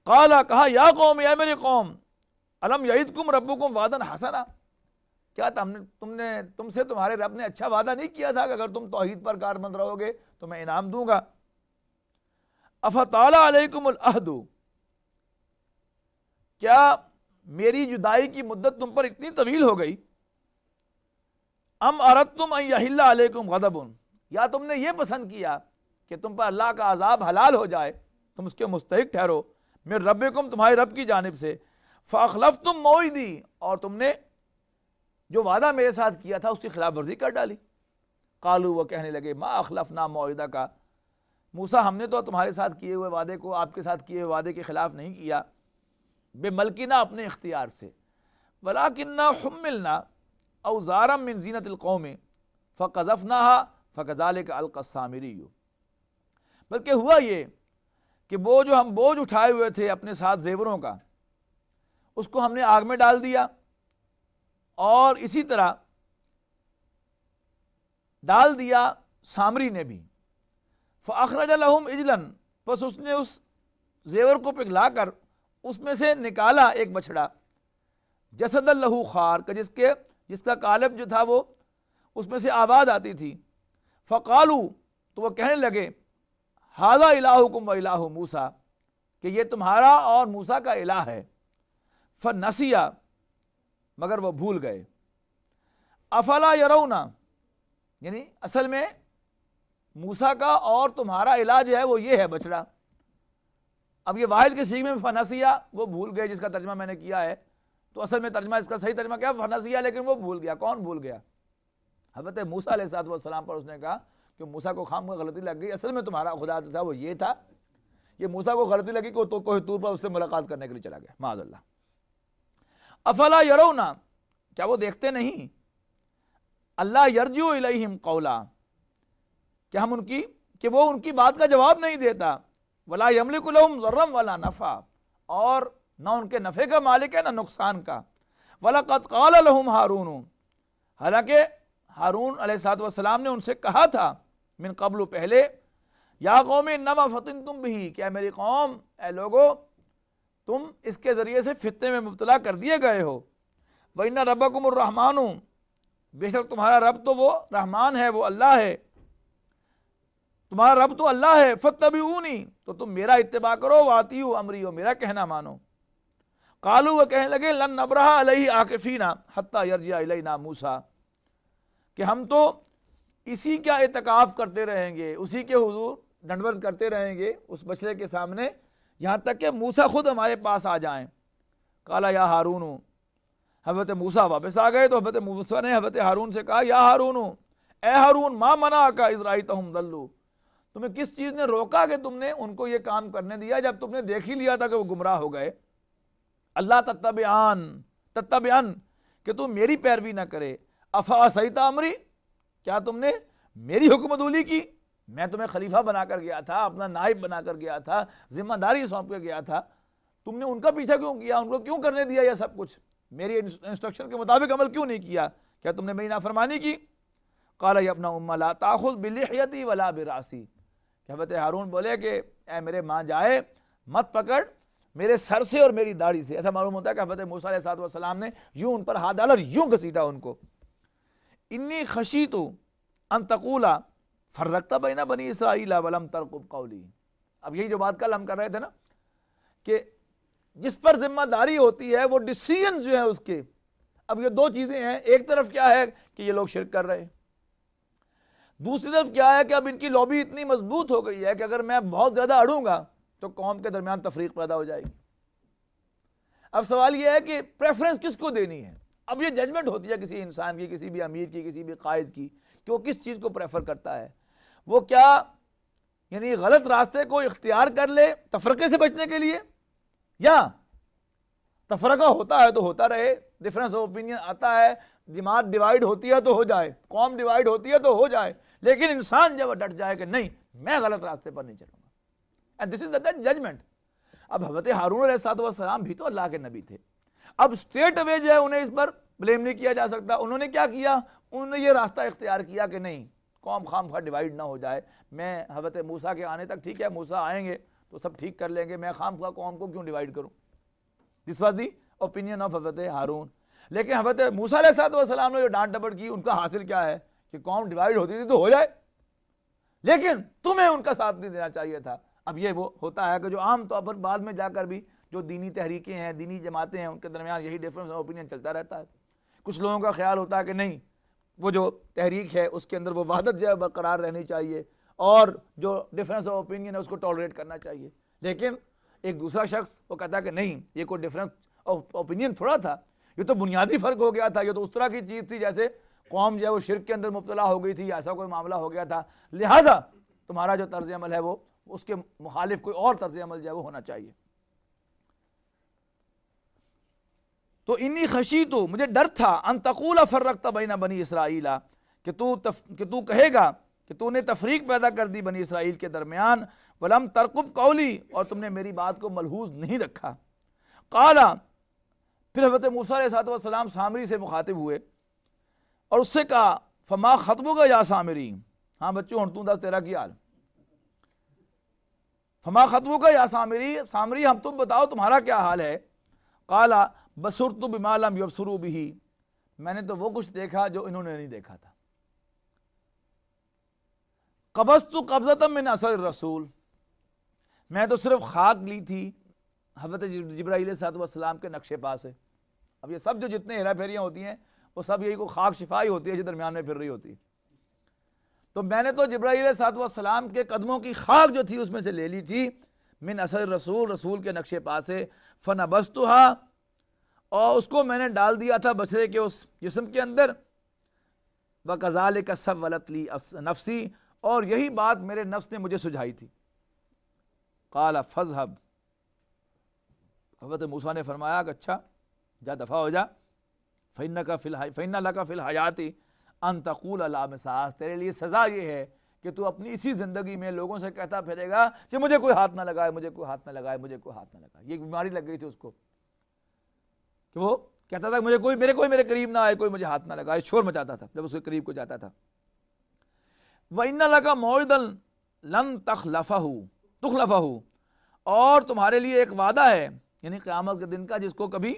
قَالَ، کہا، یا قوم، اے میری قوم، أَلَمْ يَعِدْكُمْ رَبُّكُمْ وَعْدًا حَسَنًا، کیا تم سے تمہارے رب نے اچھا وعدہ نہیں کیا تھا کہ اگر تم توحید پر کاربند رہو گے تو میں انعام دوں گا؟ اَفَطَالَ عَلَيْكُمُ الْعَهْدُ، کیا میری جدائی کی مدت تم پر اتنی طویل ہو گئی؟ ام اردتم ان یحل علیکم غضب، یا تم نے یہ پسند کیا کہ تم پر اللہ کا عذاب حلال ہو جائے، تم اس کے مستحق ٹھہرو، من ربکم، تمہارے رب کی جانب سے، فاخلفتم موعدی، اور تم نے جو وعدہ میرے ساتھ کیا تھا اس کی خلاف ورزی کر ڈالی۔ قالوا، وہ کہنے لگے، ما اخلفنا موعدک، موسیٰ ہم نے تو تمہارے ساتھ کیے ہوئے وعدے کو، آپ کے ساتھ کیے ہوئے وعدے کے خلاف نہیں کیا، بے ملکنا، اپنے اختیار سے، ولکننا حملنا اوزارا من زینت القوم فقذفناها فکذلک القی السامری، بلکہ ہوا یہ کہ وہ جو ہم بوجھ اٹھائے ہوئے تھے اپنے ساتھ زیوروں کا، اس کو ہم نے آگ میں ڈال دیا، اور اسی طرح ڈال دیا سامری نے بھی۔ فاخرج لهم عجلا، بس اس نے اس زیور کو پگھلا کر اس میں سے نکالا ایک بچڑا، جسد لہ خوار، جس کا قالب جو تھا وہ اس میں سے آواز آتی تھی۔ فقالوا، تو وہ کہنے لگے، ھذا الہکم و الہ موسیٰ، کہ یہ تمہارا اور موسیٰ کا الہ ہے۔ فنسیا، مگر وہ بھول گئے۔ افلا یرون، یعنی اصل میں موسیٰ کا اور تمہارا علاج جو ہے وہ یہ ہے بچڑا. اب یہ واحد کے صیغے میں فنسیا، وہ بھول گئے جس کا ترجمہ میں نے کیا ہے، تو اصل میں ترجمہ اس کا صحیح ترجمہ کیا فنسیا، لیکن وہ بھول گیا. کون بھول گیا؟ حضرت موسیٰ علیہ السلام پر اس نے کہا کہ موسیٰ کو خام میں غلطی لگ گئی، اصل میں تمہارا خدا جو تھا وہ یہ تھا. یہ موسیٰ کو غلطی لگی کہ وہ تو کوہ طور پر اس سے ملاقات کرنے کے لیے چلا گیا، معاذ اللہ. افلا یرون، کیا وہ دیکھتے نہیں؟ اللہ یرجع الیہم قولا، کہ ہم کہ وہ ان کی بات کا جواب نہیں دیتا. ولا یملک لہم ضرا ولا نفع، اور نہ ان کے نفع کا مالک ہے نہ نقصان کا. وَلَقَدْ قَالَ لَهُمْ هَارُونُ، حالانکہ ہارون علیہ السلام نے ان سے کہا تھا من قبل پہلے، یا قوم انما فتنتم بہ، کہ اے میری قوم، اے لوگو، تم اس کے ذریعے سے فتنے میں مبتلا کر دیے گئے ہو. وَإِنَّ رَبَّكُمُ الرَّحْمَنُ، بے شک تمہارا رب تو وہ رحمان ہے، وہ اللہ ہے، تمہارا رب تو اللہ ہے. فَاتَّبِعُونِی، تو تم میرا اتباع کرو. وَأَطِیعُوا أَمْرِی، اور میرا کہنا مانو. قالوا، وہ کہنے لگے لن نبرح علیہ عاکفین حتی یرجع الینا موسیٰ، کہ ہم تو اسی کا اعتکاف کرتے رہیں گے، اسی کے حضور ڈنڈورت کرتے رہیں گے اس بچڑے کے سامنے، یہاں تک کہ موسیٰ خود ہمارے پاس آ جائیں. قالا یا ہارون، حضرت موسیٰ واپس آ گئے تو حضرت موسیٰ نے حضرت ہارون سے کہا یا ہارون، اے ہارون، ما منعک اذ رأیتہم ضلوا، تمہیں کس چیز نے روکا کہ تم نے ان کو یہ کام کرنے دیا جب تم نے دیکھ ہی لیا تھا کہ وہ گمراہ ہو گئے. اللہ تتبعن، کہ تم میری پیروی نہ کرے. افعصیت امری، کیا تم نے میری حکم عدولی کی؟ میں تمہیں خلیفہ بنا کر گیا تھا، اپنا نائب بنا کر گیا تھا، ذمہ داری سونپ کے گیا تھا، تم نے ان کا پیچھا کیوں کیا؟ ان کو کیوں کرنے دیا یہ سب کچھ؟ میری انسٹرکشن کے مطابق عمل کیوں نہیں کیا؟ کیا تم نے میری نافرمانی کی؟ قال یا ابن ام لا تاخذ بلحیتی ولا براسی، کہ حضرت ہارون بولے کہ اے میرے ماں جائے، مت پکڑ میرے سر سے اور میری داڑھی سے. ایسا معلوم ہوتا ہے کہ حضرت موسیٰ علیہ السلام نے یوں ان پر ہاتھ ڈالا اور یوں گھسیٹا ان کو. انی خشیت ان تقول فرقت بین بنی اسرائیل ولم ترقب قولی. اب یہی جو بات کل ہم کر رہے تھے نا کہ جس پر ذمہ داری ہوتی ہے وہ ڈیسیژن جو ہے اس کے، اب یہ دو چیزیں ہیں. ایک طرف کیا ہے کہ یہ لوگ شرک کر رہے ہیں، دوسری طرف کیا ہے کہ اب ان کی لابی اتنی مضبوط ہو گئی ہے کہ اگر میں بہت زیادہ اڑوں گا تو قوم کے درمیان تفریق پیدا ہو جائے گی. اب سوال یہ ہے کہ پریفرنس کس کو دینی ہے؟ اب یہ ججمنٹ ہوتی ہے کسی انسان کی، کسی بھی امیر کی، کسی بھی قائد کی، کہ وہ کس چیز کو پریفر کرتا ہے. وہ کیا یعنی غلط راستے کو اختیار کر لے تفرقے سے بچنے کے لیے، یا تفرقہ ہوتا ہے تو ہوتا رہے، ڈفرینس آف اوپینین آتا ہے، جماعت ڈیوائیڈ ہوتی ہے تو ہو جائے، قوم ڈیوائیڈ ہوتی ہے تو ہو جائے، لیکن انسان جب ڈٹ جائے کہ نہیں میں غلط راستے پر نہیں چلوں گا. And this is the judgment. اب حضرت ہارون علیہ السلام بھی تو اللہ کے نبی تھے. اب اسٹریٹ اوے جو ہے انہیں اس پر بلیم نہیں کیا جا سکتا. انہوں نے کیا کیا؟ انہوں نے یہ راستہ اختیار کیا کہ نہیں قوم خام خواہ ڈیوائیڈ نہ ہو جائے. میں حضرت موسیٰ کے آنے تک ٹھیک ہے، موسیٰ آئیں گے تو سب ٹھیک کر لیں گے، میں خام خواہ قوم کو کیوں ڈیوائیڈ کروں. This was the opinion of حضرت ہارون. لیکن حضرت موسیٰ علیہ السلام نے جو ڈانٹ ڈپٹ کی، ان کا حاصل کیا ہے کہ قوم ڈیوائیڈ ہوتی تھی تو ہو جائے، لیکن تمہیں ان کا ساتھ نہیں دینا چاہیے تھا. اب یہ وہ ہوتا ہے کہ جو عام طور پر بعد میں جا کر بھی جو دینی تحریکیں ہیں، دینی جماعتیں ہیں، ان کے درمیان یہی ڈفرینس آف اوپینین چلتا رہتا ہے. کچھ لوگوں کا خیال ہوتا ہے کہ نہیں وہ جو تحریک ہے اس کے اندر وہ وحدت جو ہے برقرار رہنی چاہیے، اور جو ڈفرینس آف اوپینین ہے اس کو ٹالریٹ کرنا چاہیے. لیکن ایک دوسرا شخص وہ کہتا ہے کہ نہیں یہ کوئی ڈفرینس آف اوپینین تھوڑا تھا، یہ تو بنیادی فرق ہو گیا تھا، یہ تو اس طرح کی چیز تھی جیسے قوم جو ہے وہ شرک کے اندر مبتلا ہو گئی تھی، ایسا کوئی معاملہ ہو گیا تھا، لہٰذا تمہارا جو طرز عمل ہے وہ اس کے مخالف کوئی اور طرز عمل جو ہے وہ ہونا چاہیے. تو انی خشیت، مجھے ڈر تھا، ان تقول فرقت بین بنی اسرائیل، کہ تو کہے گا کہ تو نے تفریق پیدا کر دی بنی اسرائیل کے درمیان، ولم ترقب قولی، اور تم نے میری بات کو ملحوظ نہیں رکھا. قال، پھر حضرت موسیٰ علیہ السلام سامری سے مخاطب ہوئے اور اس سے کہا فما خطبک یا سامری، ہاں بچوں ہن تو دس تیرا کی حال. فما خطبک یا سامری، سامری ہم تم بتاؤ تمہارا کیا حال ہے. قال بصرت بما لم یبصروا بہ، میں نے تو وہ کچھ دیکھا جو انہوں نے نہیں دیکھا تھا. قبضت قبضۃ من اثر الرسول، میں تو صرف خاک لی تھی حضرت جبرائیل علیہ السلام کے نقش پا سے. اب یہ سب جو جتنے ہیرا پھیریاں ہوتی ہیں وہ سب یہی کو خاک شفائی ہوتی ہے جو درمیان میں پھر رہی ہوتی ہے. تو میں نے تو جبرائیل علیہ الصلوۃ والسلام کے قدموں کی خاک جو تھی اس میں سے لے لی تھی، من اثر رسول، رسول کے نقش پا سے، فنبذتها، اور اس کو میں نے ڈال دیا تھا بچڑے کے اس جسم کے اندر. وَكَذَلِكَ سَوَّلَتْ لِي نَفْسِي، اور یہی بات میرے نفس نے مجھے سجھائی تھی. قال فاذهب، حضرت موسیٰ نے فرمایا کہ اچھا جا دفع ہو جا. فَإِنَّ لَكَ فِي الْحَيَاةِ أَن تَقُولَ لَا مِسَاس، تیرے لیے سزا یہ ہے کہ تو اپنی اسی زندگی میں لوگوں سے کہتا پھرے گا کہ مجھے کوئی ہاتھ نہ لگائے، مجھے کوئی ہاتھ نہ لگائے، مجھے کوئی ہاتھ نہ لگائے. یہ بیماری لگ گئی تھی اس کو کہ وہ کہتا تھا مجھے کوئی میرے قریب نہ آئے، کوئی مجھے ہاتھ نہ لگائے، شور مچاتا تھا جب اس کے قریب کو جاتا تھا. وَإِنَّ لَكَ مَوْعِدًا لَن تُخْلَفَهُ، اور تمہارے لیے ایک وعدہ ہے یعنی قیامت کے دن کا جس کو کبھی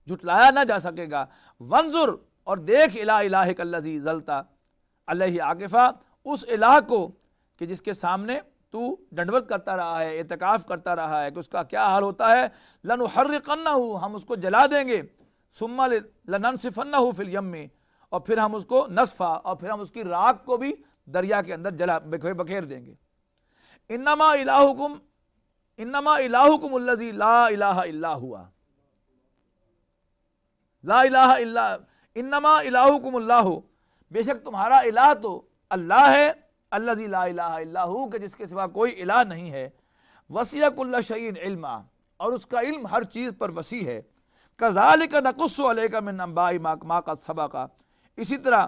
جھٹلایا نہ جا سکے گا. وانظر، اور دیکھ، الی الہک الذی ظلت علیہ عاکفا، اس الہ کو کہ جس کے سامنے تو ڈنڈوت کرتا رہا ہے، اعتکاف کرتا رہا ہے، کہ اس کا کیا حال ہوتا ہے. لنحرقنہ، ہم اس کو جلا دیں گے. ثم لننسفنہ فی الیم، اور پھر ہم اس کو نسفا، اور پھر ہم اس کی راکھ کو بھی دریا کے اندر جلا بکھیر دیں گے. انما الہکم الذی لا الہ الا ہوا، لا الہ الا، انما الہکم اللہ، بے شک تمہارا الہ تو اللہ ہے، الذی لا الہ الا ہو، کہ جس کے سوا کوئی الہ نہیں ہے. وسع کل شیء علما، اور اس کا علم ہر چیز پر وسیع ہے. کذالک نقص علیک من انباء ما قد سبق، اسی طرح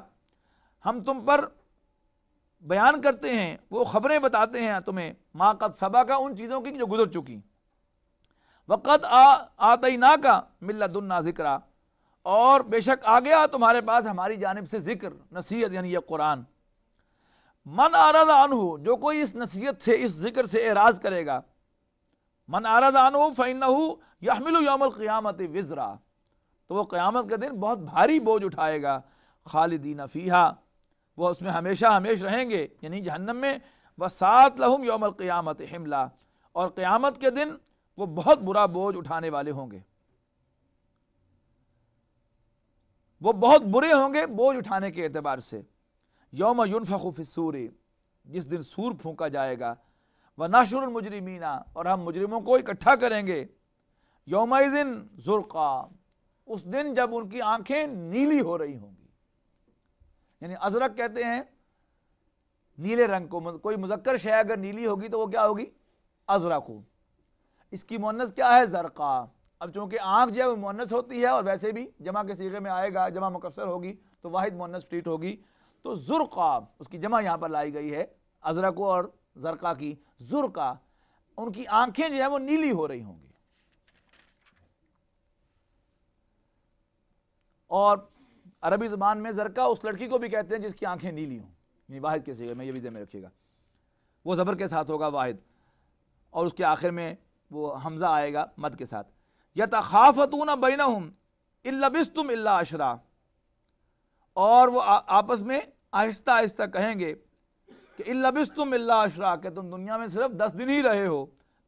ہم تم پر بیان کرتے ہیں، وہ خبریں بتاتے ہیں تمہیں، ما قد سبق، ان چیزوں کی جو گزر چکی. وقد آتیناک من لدنا ذکرا، اور بے شک آ گیا تمہارے پاس ہماری جانب سے ذکر، نصیحت یعنی یہ قرآن. من اعرض عنہ، جو کوئی اس نصیحت سے، اس ذکر سے اعراض کرے گا، من اعرض عنہ فإنہ یحمل یوم القیامت وزرا، تو وہ قیامت کے دن بہت بھاری بوجھ اٹھائے گا. خالدین فیہا، وہ اس میں ہمیشہ ہمیش رہیں گے یعنی جہنم میں. وساعت لہم یوم القیامت حملا، اور قیامت کے دن وہ بہت برا بوجھ اٹھانے والے ہوں گے، وہ بہت برے ہوں گے بوجھ اٹھانے کے اعتبار سے. یوم ینفخ فی الصور، جس دن سور پھونکا جائے گا. ونحشر المجرمین، اور ہم مجرموں کو اکٹھا کریں گے. یومئذ زرقا، اس دن جب ان کی آنکھیں نیلی ہو رہی ہوں گی، یعنی ازرق کہتے ہیں نیلے رنگ کو. کوئی مذکر شے اگر نیلی ہوگی تو وہ کیا ہوگی؟ ازرق. اس کی مؤنث کیا ہے؟ زرقا. اب چونکہ آنکھ جو ہے وہ مؤنث ہوتی ہے، اور ویسے بھی جمع کے صیغے میں آئے گا، جمع مکسر ہوگی تو واحد مؤنث ٹریٹ ہوگی، تو زرقا اس کی جمع یہاں پر لائی گئی ہے، ازرق اور زرقا کی. زرقا، ان کی آنکھیں جو ہیں وہ نیلی ہو رہی ہوں گی. اور عربی زبان میں زرقا اس لڑکی کو بھی کہتے ہیں جس کی آنکھیں نیلی ہوں، یعنی واحد کے صیغے میں، یہ بھی ذہن میں رکھیے گا. وہ زبر کے ساتھ ہوگا واحد، اور اس کے آخر میں وہ حمزہ آئے گا مد کے ساتھ. یتخافتون بینہم ان لبثتم الا عشرا، اور وہ آپس میں آہستہ آہستہ کہیں گے کہ ان لبثتم الا عشرا، کہ تم دنیا میں صرف 10 دن ہی رہے ہو.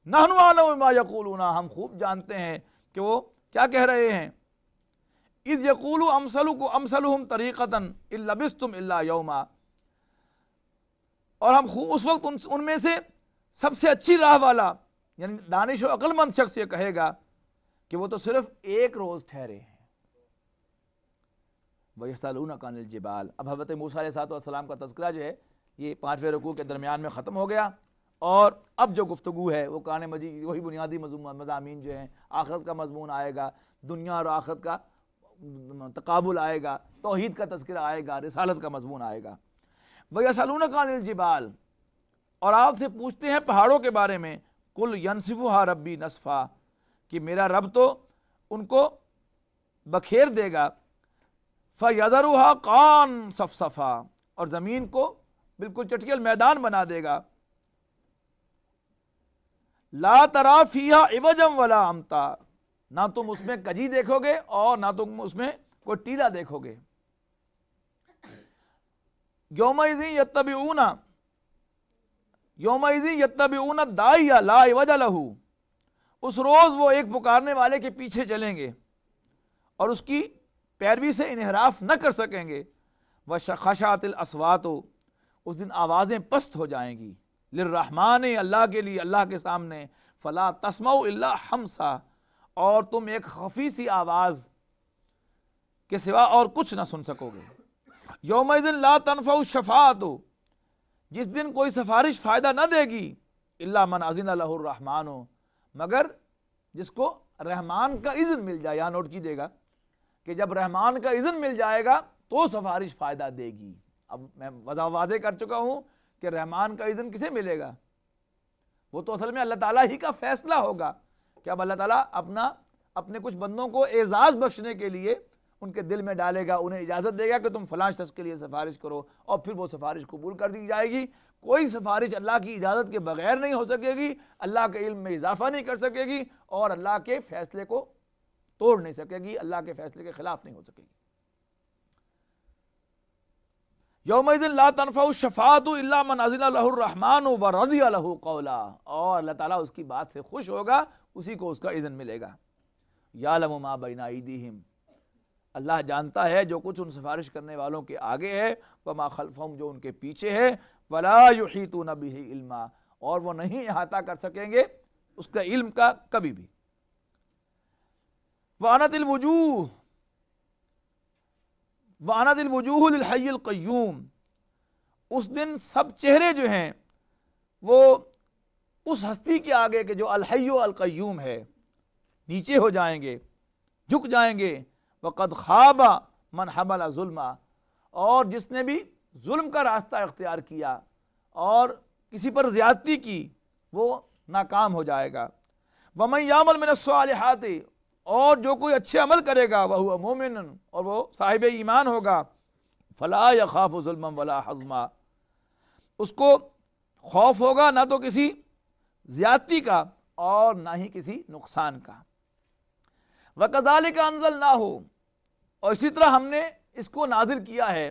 نحن اعلم بما یقولون، ہم خوب جانتے ہیں کہ وہ کیا کہہ رہے ہیں. اذ یقول امثلهم طریقۃ ان لبثتم الا یوما، اور ہم خوب اس وقت ان میں سے سب سے اچھی راہ والا یعنی دانش و عقل مند شخص یہ کہے گا کہ وہ تو صرف ایک روز ٹھہرے ہیں. وَيَسْأَلُونَكَ عَنِ الْجِبَالِ، اب حضرت موسیٰ علیہ السلام کا تذکرہ جو ہے یہ 5ویں رکوع کے درمیان میں ختم ہو گیا، اور اب جو گفتگو ہے وہ قرآن مجید وہی بنیادی مضامین جو ہیں، آخرت کا مضمون آئے گا، دنیا اور آخرت کا تقابل آئے گا، توحید کا تذکرہ آئے گا، رسالت کا مضمون آئے گا. وَيَسْأَلُونَكَ عَنِ الْجِبَالِ، اور آپ سے پوچھتے ہیں پہاڑوں کے بارے میں. قُلْ يَنْسِفُهَا رَبِّي نَسْفًا، کہ میرا رب تو ان کو بکھیر دے گا. فَيَذَرُهَا قَاعًا صَفْصَفًا، اور زمین کو بالکل چٹکیل میدان بنا دے گا. لَا تَرَىٰ فِيهَا عِوَجًا وَلَا أَمْتًا، نہ تم اس میں کجی دیکھو گے اور نہ تم اس میں کوئی ٹیلا دیکھو گے. یومئذ یتبعون الداعی لا عوج لہ، اس روز وہ ایک پکارنے والے کے پیچھے چلیں گے اور اس کی پیروی سے انحراف نہ کر سکیں گے۔ وَخَشَعَتِ الْأَصْوَاتُ، اس دن آوازیں پست ہو جائیں گی، للرحمن، اللہ کے لیے، اللہ کے سامنے، فلا تسمعوا الا حمسا، اور تم ایک خفی سی آواز کے سوا اور کچھ نہ سن سکو گے۔ یومئذ لا تنفع الشفاعۃ، جس دن کوئی سفارش فائدہ نہ دے گی، الا من اذن لہ الرحمن، مگر جس کو رحمان کا اذن مل جائے۔ یہاں نوٹ کیجیے گا کہ جب رحمان کا اذن مل جائے گا تو سفارش فائدہ دے گی۔ اب میں واضح کر چکا ہوں کہ رحمان کا اذن کسے ملے گا؟ وہ تو اصل میں اللہ تعالیٰ ہی کا فیصلہ ہوگا کہ اب اللہ تعالیٰ اپنے کچھ بندوں کو اعزاز بخشنے کے لیے ان کے دل میں ڈالے گا، انہیں اجازت دے گا کہ تم فلاں شخص کے لیے سفارش کرو، اور پھر وہ سفارش قبول کر دی جائے گی۔ کوئی سفارش اللہ کی اجازت کے بغیر نہیں ہو سکے گی، اللہ کے علم میں اضافہ نہیں کر سکے گی، اور اللہ کے فیصلے کو توڑ نہیں سکے گی، اللہ کے فیصلے کے خلاف نہیں ہو سکے گی۔ یومئذ لا تنفع الشفاعۃ الا من اذن لہ الرحمن ورضی لہ قولا، اور اللہ تعالیٰ اس کی بات سے خوش ہوگا، اسی کو اس کا اذن ملے گا۔ یعلم ما بین ایدیہم، اللہ جانتا ہے جو کچھ ان سفارش کرنے والوں کے آگے ہے، وما خلفہم، جو ان کے پیچھے ہے، ولا یحیطون بہ علما، اور وہ نہیں احاطہ کر سکیں گے اس کا علم کا کبھی بھی۔ وعنت الوجوہ، وعنت الوجوہ للحی القیوم، اس دن سب چہرے جو ہیں وہ اس ہستی کے آگے کہ جو الحی القیوم ہے نیچے ہو جائیں گے، جھک جائیں گے۔ وقد خاب من حمل ظلما، اور جس نے بھی ظلم کا راستہ اختیار کیا اور کسی پر زیادتی کی وہ ناکام ہو جائے گا۔ ومن یعمل من الصالحات، اور جو کوئی اچھے عمل کرے گا، وہو مومن، اور وہ صاحب ایمان ہوگا، فلا یخاف ظلما ولا حظما، اس کو خوف ہوگا نہ تو کسی زیادتی کا اور نہ ہی کسی نقصان کا۔ وَكَذَلِكَ أَنزَلْنَاهُ، اور اسی طرح ہم نے اس کو نازل کیا ہے،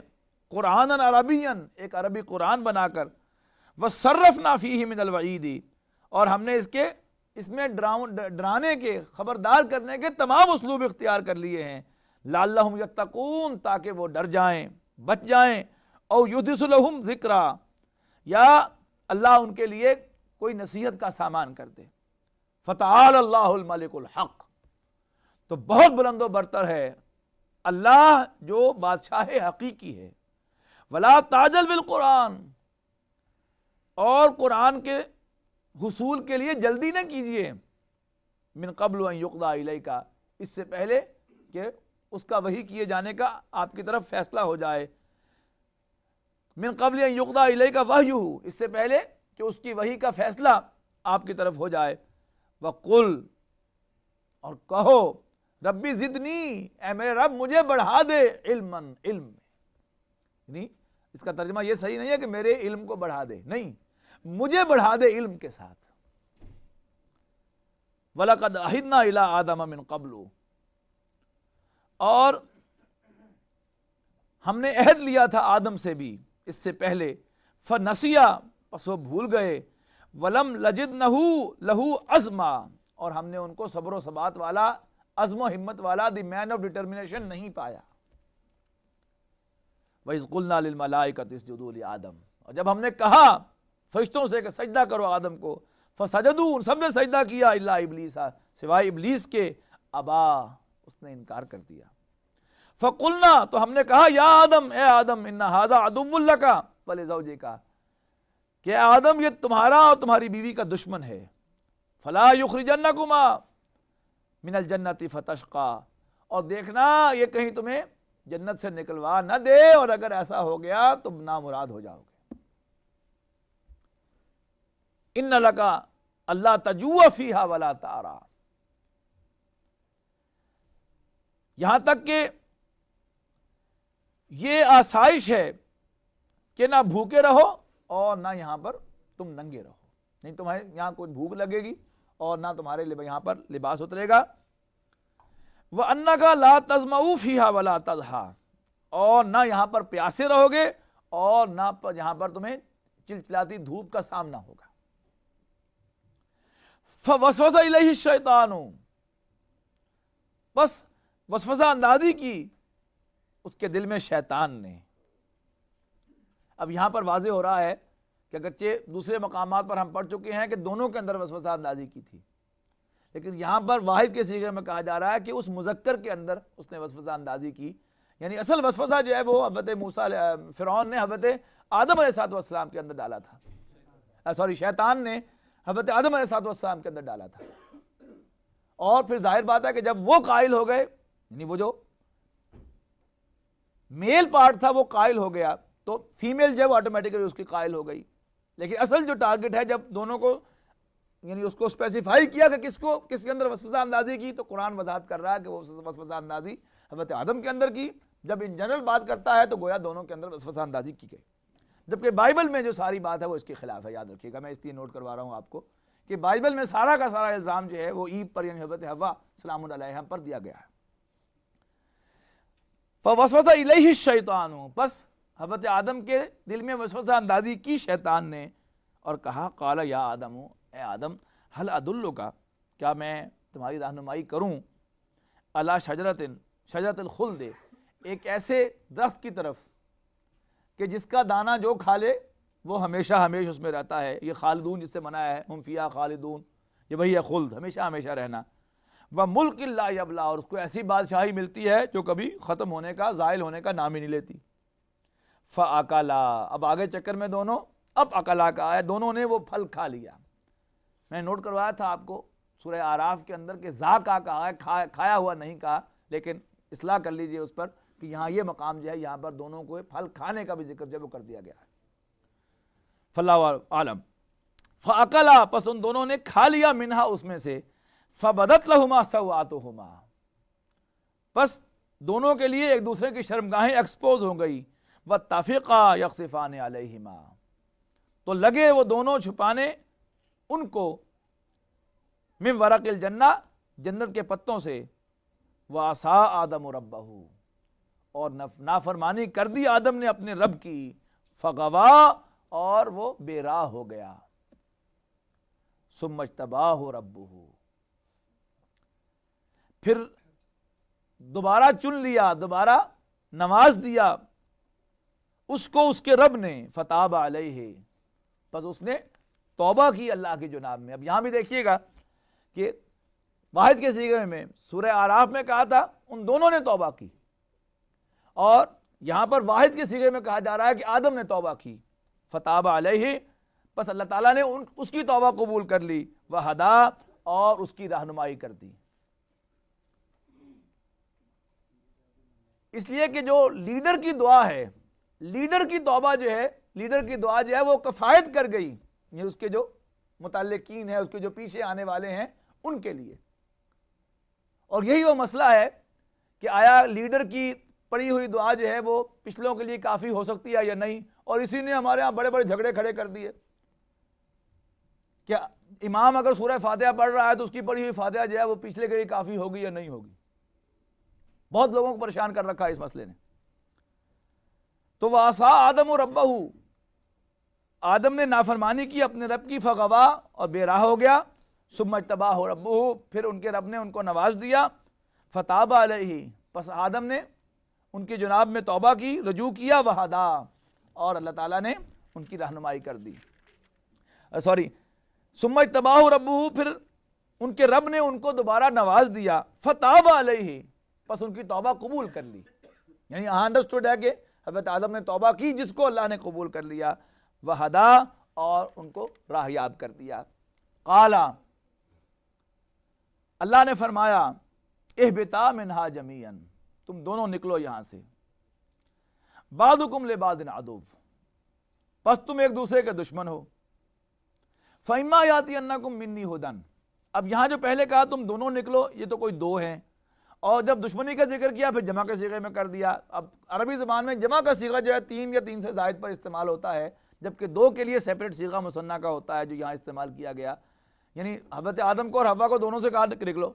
قرآنًا عربیًا، ایک عربی قرآن بنا کر، وَصَرَّفْنَا فِيهِ مِنَ الْوَعِيدِ، اور ہم نے اس میں ڈرانے کے، خبردار کرنے کے تمام اسلوب اختیار کر لیے ہیں، لَعَلَّهُمْ يَتَّقُونَ، تاکہ وہ ڈر جائیں، بچ جائیں، او يُحْدِثُ لَهُمْ ذِكْرًا، یا اللہ ان کے لیے کوئی نصیحت کا سامان کر دے۔ فَتَعَالَى اللَّهُ الْمَلِكُ الْحَقُّ، تو بہت بلند و برتر ہے اللہ جو بادشاہ حقیقی ہے۔ وَلَا تَعْجَلْ بِالْقُرْآنِ، اور قرآن کے حصول کے لیے جلدی نہ کیجیے، من قبل ان یقضى الیک، اس سے پہلے کہ اس کا وحی کیے جانے کا آپ کی طرف فیصلہ ہو جائے، من قبل ان یقضى الیک وحیہ، اس سے پہلے کہ اس کی وحی کا فیصلہ آپ کی طرف ہو جائے۔ وقل، اور کہو، ربی زدنی، اے میرے رب مجھے بڑھا دے، علما، علم میں، یعنی اس کا ترجمہ یہ صحیح نہیں ہے کہ میرے علم کو بڑھا دے، نہیں، مجھے بڑھا دے علم کے ساتھ۔ وَلَقَدْ عَهِدْنَا إِلَىٰ آدَمَ مِن قَبْلُ، اور ہم نے عہد لیا تھا آدم سے بھی اس سے پہلے، فَنَسِيَ، پس وہ بھول گئے، وَلَمْ لَجِدْنَهُ لَهُ عَزْمًا، اور ہم نے ان کو صبر و ثبات والا، عزم و ہمت والا، دی مین آف ڈٹرمنیشن نہیں پایا۔ وَإِذْ قُلْنَا لِلْمَلَائِكَةِ اسْجُدُوا لِآدَمَ، اور جب ہم نے کہا فرشتوں سے کہ سجدہ کرو آدم کو، فسجدوا، ان سب نے سجدہ کیا، الا ابلیس، سوائے ابلیس کے، ابا، اس نے انکار کر دیا۔ فقلنا، تو ہم نے کہا، یا آدم، اے آدم، ان ھذا عدو لک ولزوجک، کہ آدم یہ تمہارا اور تمہاری بیوی کا دشمن ہے، فلا یخرجنکما من الجنت فتشقا، اور دیکھنا یہ کہیں تمہیں جنت سے نکلوا نہ دے، اور اگر ایسا ہو گیا تو نامراد ہو جاؤ گے۔ ان لک اللہ تجوع فیہا ولا تعری، یہاں تک کہ یہ آسائش ہے کہ نہ بھوکے رہو اور نہ یہاں پر تم ننگے رہو، نہیں تمہیں یہاں کوئی بھوک لگے گی اور نہ تمہارے یہاں پر لباس اترے گا۔ وَأَنَّكَ لَا تَظْمَئُ فِيهَا وَلَا تَضْحَىٰ، اور نہ یہاں پر پیاسے رہو گے اور نہ یہاں پر تمہیں چلچلاتی دھوپ کا سامنا ہوگا۔ فَوَسْوَسَ إِلَيْهِ الشَّيْطَانُ، بس وسوسہ اندازی کی اس کے دل میں شیطان نے. اب یہاں پر واضح ہو رہا ہے کہ اگرچہ دوسرے مقامات پر ہم پڑھ چکے ہیں کہ دونوں کے اندر وسوسہ اندازی کی تھی، لیکن یہاں پر واحد کے صیغے میں کہا جا رہا ہے کہ اس مذکر کے اندر اس نے وسوسہ اندازی کی. یعنی اصل وسوسہ جو ہے وہ حضرت موسیٰ فرعون نے حضرت آدم علیہ السلام کے اندر ڈالا تھا، شیطان نے حضرت آدم علیہ السلام کے اندر ڈالا تھا. اور پھر ظاہر بات ہے کہ جب وہ قائل ہو گئے، یعنی وہ جو میل پارٹ تھا وہ قائل ہو گیا، تو فیمیل جو ہے وہ آٹومیٹکلی اس کی قائل ہو گئی. لیکن اصل جو ٹارگٹ ہے، جب دونوں کو یعنی اس کو اسپیسیفائی کیا کہ کس کے اندر وسوسہ اندازی کی، تو قرآن وضاحت کر رہا ہے کہ وہ وسوسہ اندازی حضرت آدم کے اندر کی. جب ان جنرل بات کرتا ہے تو گویا دونوں کے اندر وسوسہ اندازی کی گئی، جبکہ بائبل میں جو ساری بات ہے وہ اس کے خلاف ہے. یاد رکھیے گا، میں اس لیے نوٹ کروا رہا ہوں آپ کو کہ بائبل میں سارا کا سارا الزام جو ہے وہ ایو پر یعنی حضرت حوا سلام علیہا پر دیا گیا ہے. فوسوس الیہ الشیطان، پس حضرت آدم کے دل میں وسوسہ اندازی کی شیطان نے اور کہا قال یا آدم، اے آدم، هل ادلک، کیا میں تمہاری رہنمائی کروں، علی شجرۃ الخلد، ایک ایسے درخت کی طرف کہ جس کا دانہ جو کھا لے وہ ہمیشہ اس میں رہتا ہے. یہ خالدون جس سے منایا ہے، ہم فیہا خالدون، یہ وہی ہے خلد، ہمیشہ رہنا. وملک لا یبلا، اور اس کو ایسی بادشاہی ملتی ہے جو کبھی ختم ہونے کا، زائل ہونے کا نام ہی نہیں لیتی. فاکلا، اب آگے چکر میں دونوں، اب اکلا کا ہے، دونوں نے وہ پھل کھا لیا. میں نے نوٹ کروایا تھا آپ کو سورہ اعراف کے اندر کہ ذاقا کہا ہے، کھایا ہوا نہیں کہا، لیکن اصلاح کر لیجئے اس پر کہ یہاں یہ مقام جو ہے یہاں پر دونوں کو پھل کھانے کا بھی ذکر جو ہے وہ کر دیا گیا ہے. فاللہ عالم. فاکلا، پس ان دونوں نے کھا لیا، منہا، اس میں سے. فبدت لہما سوآتہما، پس دونوں کے لیے ایک دوسرے کی شرمگاہیں ایکسپوز ہو گئی. واتفقا یخصفان علیہما، تو لگے وہ دونوں چھپانے ان کو، من ورق الجنہ، جنت کے پتوں سے. وعصا آدم ربہ، اور نافرمانی کر دی آدم نے اپنے رب کی. فغوا، اور وہ بے راہ ہو گیا. ثم اجتباہ ربہ، پھر دوبارہ چن لیا، دوبارہ نواز دیا اس کو اس کے رب نے. فتاب علیہ، پس اس نے توبہ کی اللہ کی جناب میں. اب یہاں بھی دیکھیے گا کہ واحد کے صیغے میں سورہ اعراف میں کہا تھا ان دونوں نے توبہ کی، اور یہاں پر واحد کے صیغے میں کہا جا رہا ہے کہ آدم نے توبہ کی. فتاب علیہ، پس اللہ تعالیٰ نے اس کی توبہ قبول کر لی. وہدا، اور اس کی رہنمائی کر دی. اس لیے کہ جو لیڈر کی دعا ہے، لیڈر کی توبہ جو ہے، لیڈر کی دعا جو ہے وہ کفایت کر گئی، یہ اس کے جو متعلقین ہیں، اس کے جو پیچھے آنے والے ہیں ان کے لیے. اور یہی وہ مسئلہ ہے کہ آیا لیڈر کی پڑھی ہوئی دعا جو ہے وہ پچھلوں کے لیے کافی ہو سکتی ہے یا نہیں. اور اسی نے ہمارے ہاں بڑے بڑے جھگڑے کھڑے کر دیے. کیا امام اگر سورہ فاتحہ پڑھ رہا ہے تو اس کی پڑھی ہوئی فاتحہ جو ہے وہ پچھلے کے لیے کافی ہوگی یا نہیں ہوگی؟ بہت لوگوں کو پریشان کر رکھا ہے اس مسئلے نے. تو وعصا آدم ربہ، آدم نے نافرمانی کی اپنے رب کی. فغوا، اور بے راہ ہو گیا. ثم اجتباہ ربہ، پھر ان کے رب نے ان کو نواز دیا. فتاب علیہ، پس آدم نے ان کی جناب میں توبہ کی، رجوع کیا. وہدا، اور اللہ تعالیٰ نے ان کی رہنمائی کر دی. ثم اجتباہ ربہ، پھر ان کے رب نے ان کو دوبارہ نواز دیا. فتاب علیہ، پس ان کی توبہ قبول کر لی. یعنی انڈرسٹوڈ ہے کہ حضرت آدم نے توبہ کی جس کو اللہ نے قبول کر لیا. وہدا، اور ان کو راہیاب کر دیا. قالا، اللہ نے فرمایا، اہبطا منہا جمیعا، تم دونوں نکلو یہاں سے. بعضکم لبعض عدو، پس تم ایک دوسرے کے دشمن ہو. فإما یأتینکم منی ھدی، اب یہاں جو پہلے کہا تم دونوں نکلو، یہ تو کوئی دو ہیں، اور جب دشمنی کا ذکر کیا پھر جمع کے صیغے میں کر دیا. اب عربی زبان میں جمع کا صیغہ جو ہے 3 یا 3 سے زائد پر استعمال ہوتا ہے، جبکہ 2 کے لیے سیپریٹ صیغہ مثنیٰ کا ہوتا ہے جو یہاں استعمال کیا گیا. یعنی حضرت آدم کو اور حوا کو دونوں سے کہا نکلو،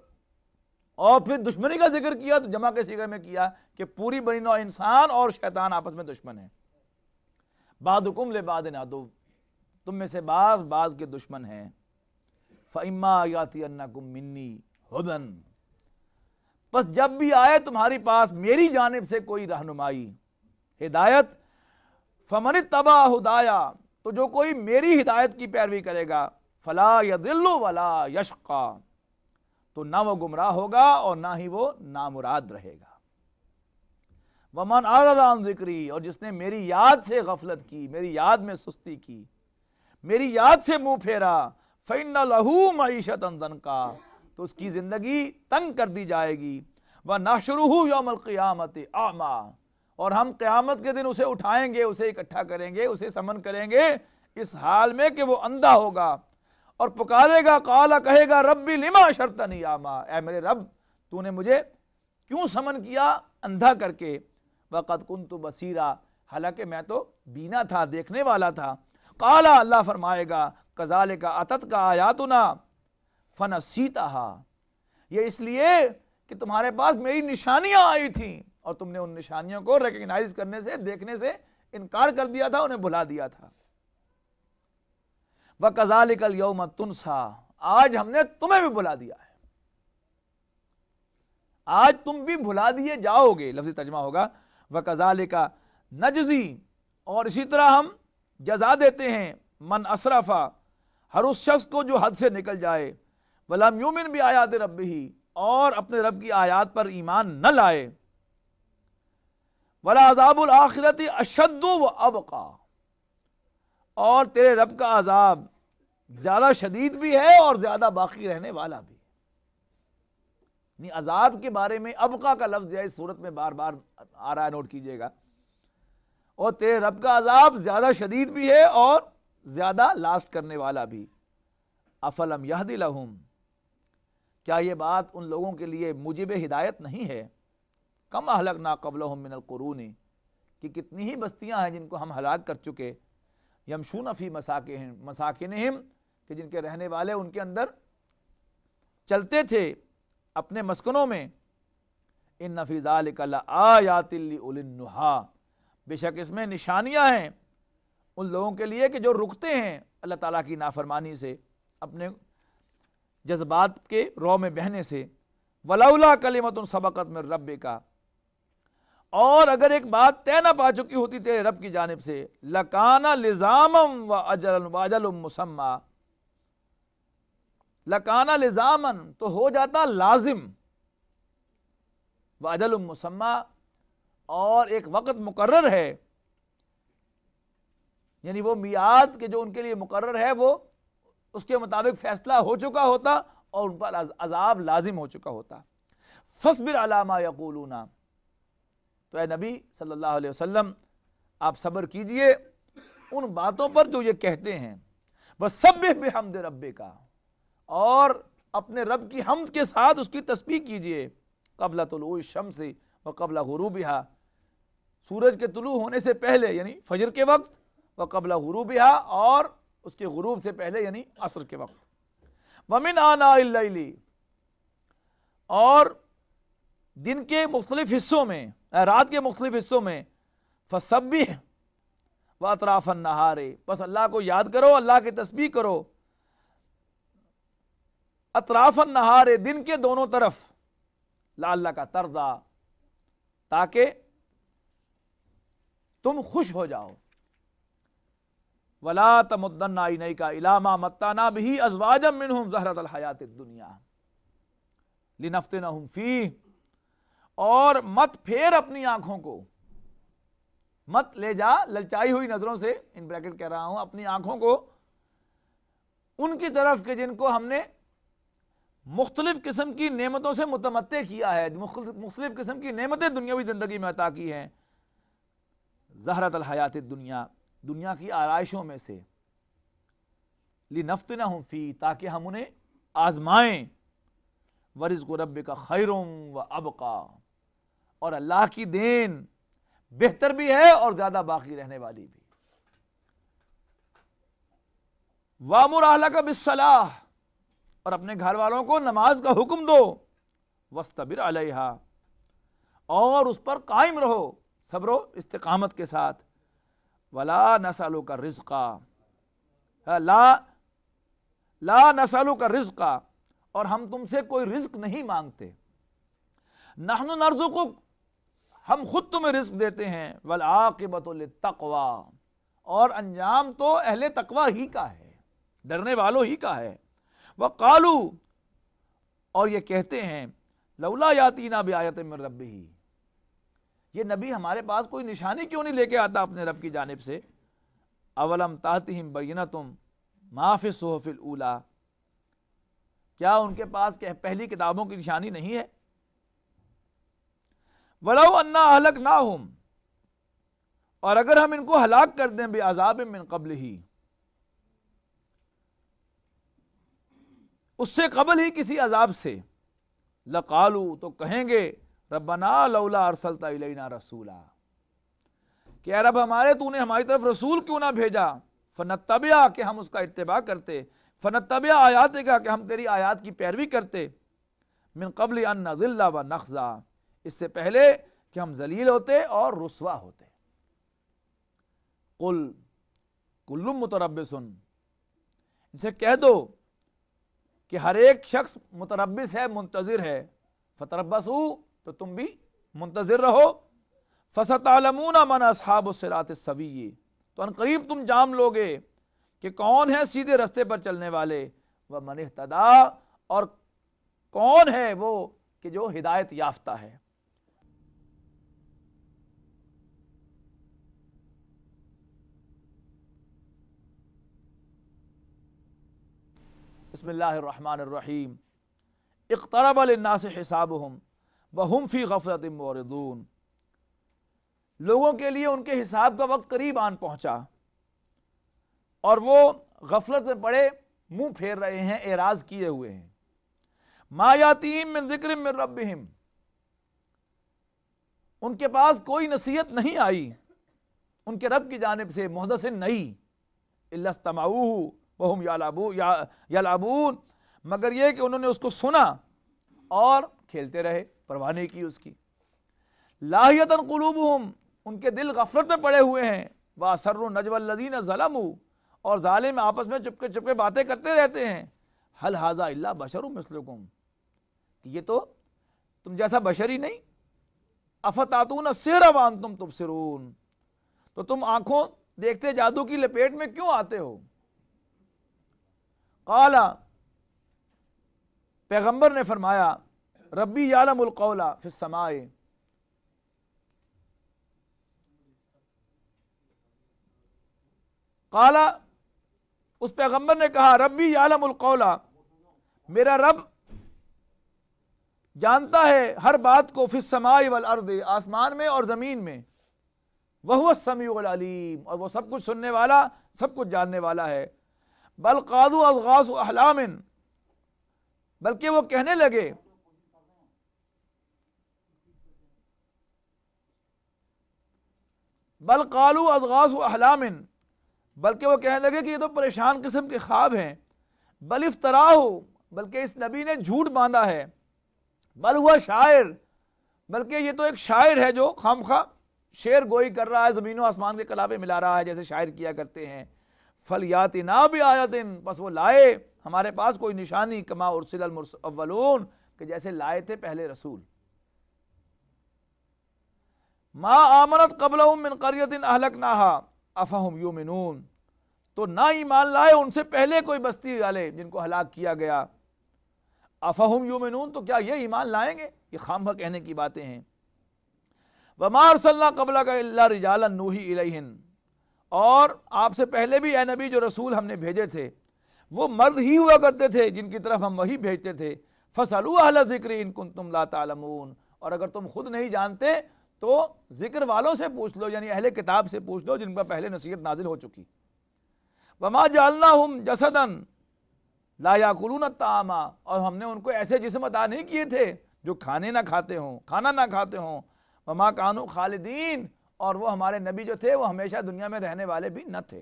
اور پھر دشمنی کا ذکر کیا تو جمع کے صیغے میں کیا کہ پوری بنی نوع انسان اور شیطان آپس میں دشمن ہیں. بعضکم لبعض عدو، تم میں سے بعض کے دشمن ہیں. فإما یأتینکم منی ھدی، بس جب بھی آئے تمہاری پاس میری جانب سے کوئی رہنمائی، ہدایت، فمن اتبع ہدایا، تو جو کوئی میری ہدایت کی پیروی کرے گا، فلا یضل ولا یشقی، تو نہ وہ گمراہ ہوگا اور نہ ہی وہ نامراد رہے گا۔ ومن اعرض عن ذکری، اور جس نے میری یاد سے غفلت کی، میری یاد میں سستی کی، میری یاد سے منہ پھیرا، فإن لہ معیشۃ ضنکا، تو اس کی زندگی تنگ کر دی جائے گی، وَنَحْشُرُهُ يَوْمَ الْقِيَامَةِ أَعْمَى، اور ہم قیامت کے دن اسے اٹھائیں گے، اسے اکٹھا کریں گے، اسے سمن کریں گے اس حال میں کہ وہ اندھا ہوگا، اور پکارے گا، قال، کہے گا، ربی لما حشرتنی اعمیٰ، اے میرے رب تو نے مجھے کیوں سمن کیا اندھا کر کے، وقد کنت بصیرا، حالانکہ میں تو بینا تھا، دیکھنے والا تھا۔ قال، اللہ فرمائے گا، کذالک اتتک آیاتنا فنسیتہا، یہ اس لیے کہ تمہارے پاس میری نشانیاں آئی تھیں اور تم نے ان نشانیوں کو ریکگنائز کرنے سے، دیکھنے سے انکار کر دیا تھا، انہیں بھلا دیا تھا۔ وَكَذَلِكَ الْيَوْمَ تُنْسَىٰ، آج ہم نے تمہیں بھی بھلا دیا ہے، آج تم بھی بھلا دیے جاؤ گے، لفظی ترجمہ ہوگا وَكَذَلِكَ نَجْزِي، اور اسی طرح ہم جزا دیتے ہیں، من اسرف، ہر اس شخص کو جو حد سے نکل جائے، وَلَمْ يُؤْمِنْ بِآيَاتِ رَبِّهِ، اور اپنے رب کی آیات پر ایمان نہ لائے، وَلَعَذَابُ الْآخِرَةِ أَشَدُّ وَأَبْقَىٰ، اور تیرے رب کا عذاب زیادہ شدید بھی ہے اور زیادہ باقی رہنے والا بھی۔ یعنی عذاب کے بارے میں ابقا کا لفظ جو ہے اس صورت میں بار بار آ رہا ہے، نوٹ کیجئے گا، اور تیرے رب کا عذاب زیادہ شدید بھی ہے اور زیادہ لاسٹ کرنے والا بھی۔ افلم یہدی لہم، کیا یہ بات ان لوگوں کے لیے موجب ہدایت نہیں ہے؟ کم اہلکنا قبلہم من القرون، کہ کتنی ہی بستیاں ہیں جن کو ہم ہلاک کر چکے، یمشون فی مساکنہم، کہ جن کے رہنے والے ان کے اندر چلتے تھے اپنے مسکنوں میں، ان فی ذلک لآیات لأولی النہی، بے شک اس میں نشانیاں ہیں ان لوگوں کے لیے کہ جو رکتے ہیں اللہ تعالیٰ کی نافرمانی سے، اپنے جذبات کے رو میں بہنے سے۔ ولولا کلمۃ سبقت من ربک، اور اگر ایک بات طے نہ پا چکی ہوتی تیرے رب کی جانب سے، لکان لزاما واجل مسمی، لکان لزاما، تو ہو جاتا لازم، واجل مسمی، اور ایک وقت مقرر ہے، یعنی وہ میعاد کے جو ان کے لیے مقرر ہے وہ اس کے مطابق فیصلہ ہو چکا ہوتا اور ان پر عذاب لازم ہو چکا ہوتا۔ فاصبر علی ما یقولون، تو اے نبی صلی اللہ علیہ وسلم آپ صبر کیجئے ان باتوں پر جو یہ کہتے ہیں، وسبح بحمد ربک، اور اپنے رب کی حمد کے ساتھ اس کی تسبیح کیجئے، قبل طلوع الشمس وقبل غروبها، سورج کے طلوع ہونے سے پہلے یعنی فجر کے وقت، وقبل غروبها، اور اس کے غروب سے پہلے یعنی عصر کے وقت، ومن آناء اللیل، اور دن کے مختلف حصوں میں، رات کے مختلف حصوں میں، فسبح واطراف النہار، بس اللہ کو یاد کرو، اللہ کی تسبیح کرو، اطراف النہار، دن کے دونوں طرف، لعلک ترضی، تاکہ تم خوش ہو جاؤ، ولا تمدن عینیک الی ما متعنا بہ ازواجا منہم زہرۃ الحیاۃ الدنیا لنفتنہم فیہ، اور مت پھیر اپنی آنکھوں کو، مت لے جا للچائی ہوئی نظروں سے، ان بریکٹ کہہ رہا ہوں، اپنی آنکھوں کو ان کی طرف کہ جن کو ہم نے مختلف قسم کی نعمتوں سے متمتع کیا ہے، مختلف قسم کی نعمتیں دنیاوی زندگی میں عطا کی ہیں، زہرۃ الحیاۃ الدنیا، دنیا کی آرائشوں میں سے، لنفتنہم فی، تاکہ ہم انہیں آزمائیں، ورزق ربک خیر وابقی، اور اللہ کی دین بہتر بھی ہے اور زیادہ باقی رہنے والی بھی۔ وامر اہلک بالصلاۃ، اور اپنے گھر والوں کو نماز کا حکم دو، واصطبر علیہا، اور اس پر قائم رہو صبر و استقامت کے ساتھ، ولا نسألک رزقا، لا نسألک رزقا، اور ہم تم سے کوئی رزق نہیں مانگتے، نحن نرزقک، ہم خود تمہیں رزق دیتے ہیں، والعاقبۃ للتقوی، اور انجام تو اہل تقوی ہی کا ہے، ڈرنے والوں ہی کا ہے۔ وقالو، اور یہ کہتے ہیں، لولا یاتینا بآیۃ من ربہ، یہ نبی ہمارے پاس کوئی نشانی کیوں نہیں لے کے آتا اپنے رب کی جانب سے؟ اولم تاتہم بینۃ ما فی الصحف الاولی، کیا ان کے پاس پہلی کتابوں کی نشانی نہیں ہے؟ ولو انا اہلکناہم، اور اگر ہم ان کو ہلاک کر دیں بعذاب من قبلہ، اس سے قبل ہی کسی عذاب سے، لقالو، تو کہیں گے، ربنا لولا ارسلت الینا رسولا، کہ اے رب ہمارے، تو نے ہماری طرف رسول کیوں نہ بھیجا، فنتبع، کہ ہم اس کا اتباع کرتے، فنتبع آیاتک، کہ ہم تیری آیات کی پیروی کرتے، من قبل ان نذل ونخزى، اس سے پہلے کہ ہم ذلیل ہوتے اور رسوا ہوتے۔ قل کل متربص، ان سے کہہ دو کہ ہر ایک شخص متربص ہے، منتظر ہے، فتربصوا، تو تم بھی منتظر رہو، فستعلمون من اصحاب الصراط السوی، تو ان قریب تم جان لوگے کہ کون ہے سیدھے رستے پر چلنے والے، ومن اہتدی، اور کون ہے وہ کہ جو ہدایت یافتہ ہے۔ بسم اللہ الرحمن الرحیم، اقترب للناس حسابهم وهم فی غفلۃ معرضون، لوگوں کے لیے ان کے حساب کا وقت قریب آن پہنچا اور وہ غفلت میں پڑے منہ پھیر رہے ہیں، اعراض کیے ہوئے ہیں۔ ما یاتیہم من ذکر من ربہم، ان کے پاس کوئی نصیحت نہیں آئی ان کے رب کی جانب سے، محدث نئی، الا استمعوہ وہم یلعبون، مگر یہ کہ انہوں نے اس کو سنا اور کھیلتے رہے، پرواہ نہیں کی اس کی۔ لاہیۃ قلوبہم، ان کے دل غفلت میں پڑے ہوئے ہیں، واسروا النجوى الذین ظلموا، اور ظالم آپس میں چپکے چپکے باتیں کرتے رہتے ہیں، هل ھذا الا بشر مثلکم، یہ تو تم جیسا بشر ہی نہیں، افتاتون السحر وانتم تبصرون، تو تم آنکھوں دیکھتے جادو کی لپیٹ میں کیوں آتے ہو؟ قال، پیغمبر نے فرمایا، ربی یعلم القول فی السماء، قال، اس پیغمبر نے کہا، ربی یعلم القول، میرا رب جانتا ہے ہر بات کو، فی السماء والارض، آسمان میں اور زمین میں، وہو السمیع العلیم، اور وہ سب کچھ سننے والا، سب کچھ جاننے والا ہے۔ بل قالوا اضغاث احلام، بلکہ وہ کہنے لگے، بل قالوا اضغاث احلام، بلکہ وہ کہنے لگے کہ یہ تو پریشان قسم کے خواب ہیں، بل افتراہ، بلکہ اس نبی نے جھوٹ باندھا ہے، بل ہوا شاعر، بلکہ یہ تو ایک شاعر ہے جو خامخواہ شعر گوئی کر رہا ہے، زمین و آسمان کے کلامیں ملا رہا ہے جیسے شاعر کیا کرتے ہیں۔ فلیاتنا بآیۃ، بس وہ لائے ہمارے پاس کوئی نشانی، کما ارسل الاولون، کہ جیسے لائے تھے پہلے رسول۔ ما آمنت قبلہم من قریۃ اہلکناھا افہم یؤمنون، تو نہ ایمان لائے ان سے پہلے کوئی بستی والے جن کو ہلاک کیا گیا، افہم یؤمنون، تو کیا یہ ایمان لائیں گے؟ یہ خامخواہ کہنے کی باتیں ہیں۔ وما ارسلنا قبلک الا رجالا نوحی الیہم، اور آپ سے پہلے بھی اے نبی جو رسول ہم نے بھیجے تھے وہ مرد ہی ہوا کرتے تھے جن کی طرف ہم وحی بھیجتے تھے۔ فاسألوا اہل الذکر ان کنتم لا تعلمون، اور اگر تم خود نہیں جانتے تو ذکر والوں سے پوچھ لو، یعنی اہل کتاب سے پوچھ لو جن پر پہلے نصیحت نازل ہو چکی۔ وما جعلناہم جسدا لا یاکلون الطعام، اور ہم نے ان کو ایسے جسم عطا نہیں کیے تھے جو کھانے نہ کھاتے ہوں، کھانا نہ کھاتے ہوں۔ وما کانوا خالدین، اور وہ ہمارے نبی جو تھے وہ ہمیشہ دنیا میں رہنے والے بھی نہ تھے۔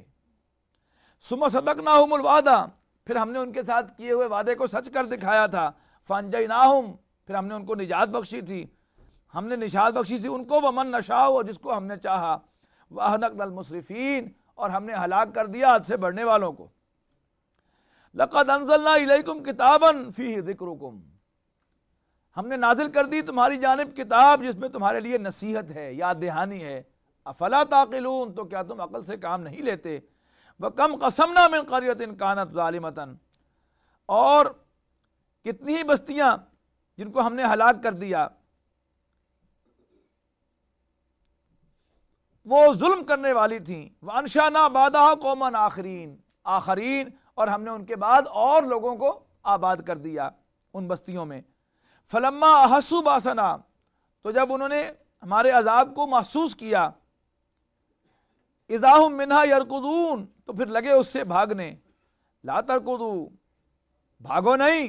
ثم صدقناہم الوعدہ، پھر ہم نے ان کے ساتھ کیے ہوئے وعدے کو سچ کر دکھایا تھا۔ فانجیناہم، پھر ہم نے ان کو نجات بخشی تھی، ہم نے نجات بخشی تھی ان کو، ومن نشاء، اور جس کو ہم نے چاہا، واہلکنا المسرفین، اور ہم نے ہلاک کر دیا حد سے بڑھنے والوں کو۔ لقد انزلنا الیکم کتابا فیہ ذکرکم، ہم نے نازل کر دی تمہاری جانب کتاب جس میں تمہارے لیے نصیحت ہے، یاد دہانی ہے، افلا تعقلون، تو کیا تم عقل سے کام نہیں لیتے؟ وَكَمْ قَسَمْنَا مِنْ قَرْيَةٍ كَانَتْ ظَالِمَةً، اور کتنی ہی بستیاں جن کو ہم نے ہلاک کر دیا، وہ ظلم کرنے والی تھیں، وَأَنشَأْنَا بَعْدَهَا قَوْمًا آخرین، اور ہم نے ان کے بعد اور لوگوں کو آباد کر دیا ان بستیوں میں۔ فَلَمَّا أَحَسُّوا بَأْسَنَا، تو جب انہوں نے ہمارے عذاب کو محسوس کیا، اِذَا هُم مِّنْهَا يَرْكُضُونَ، تو پھر لگے اس سے بھاگنے، لا ترکضوا، بھاگو نہیں،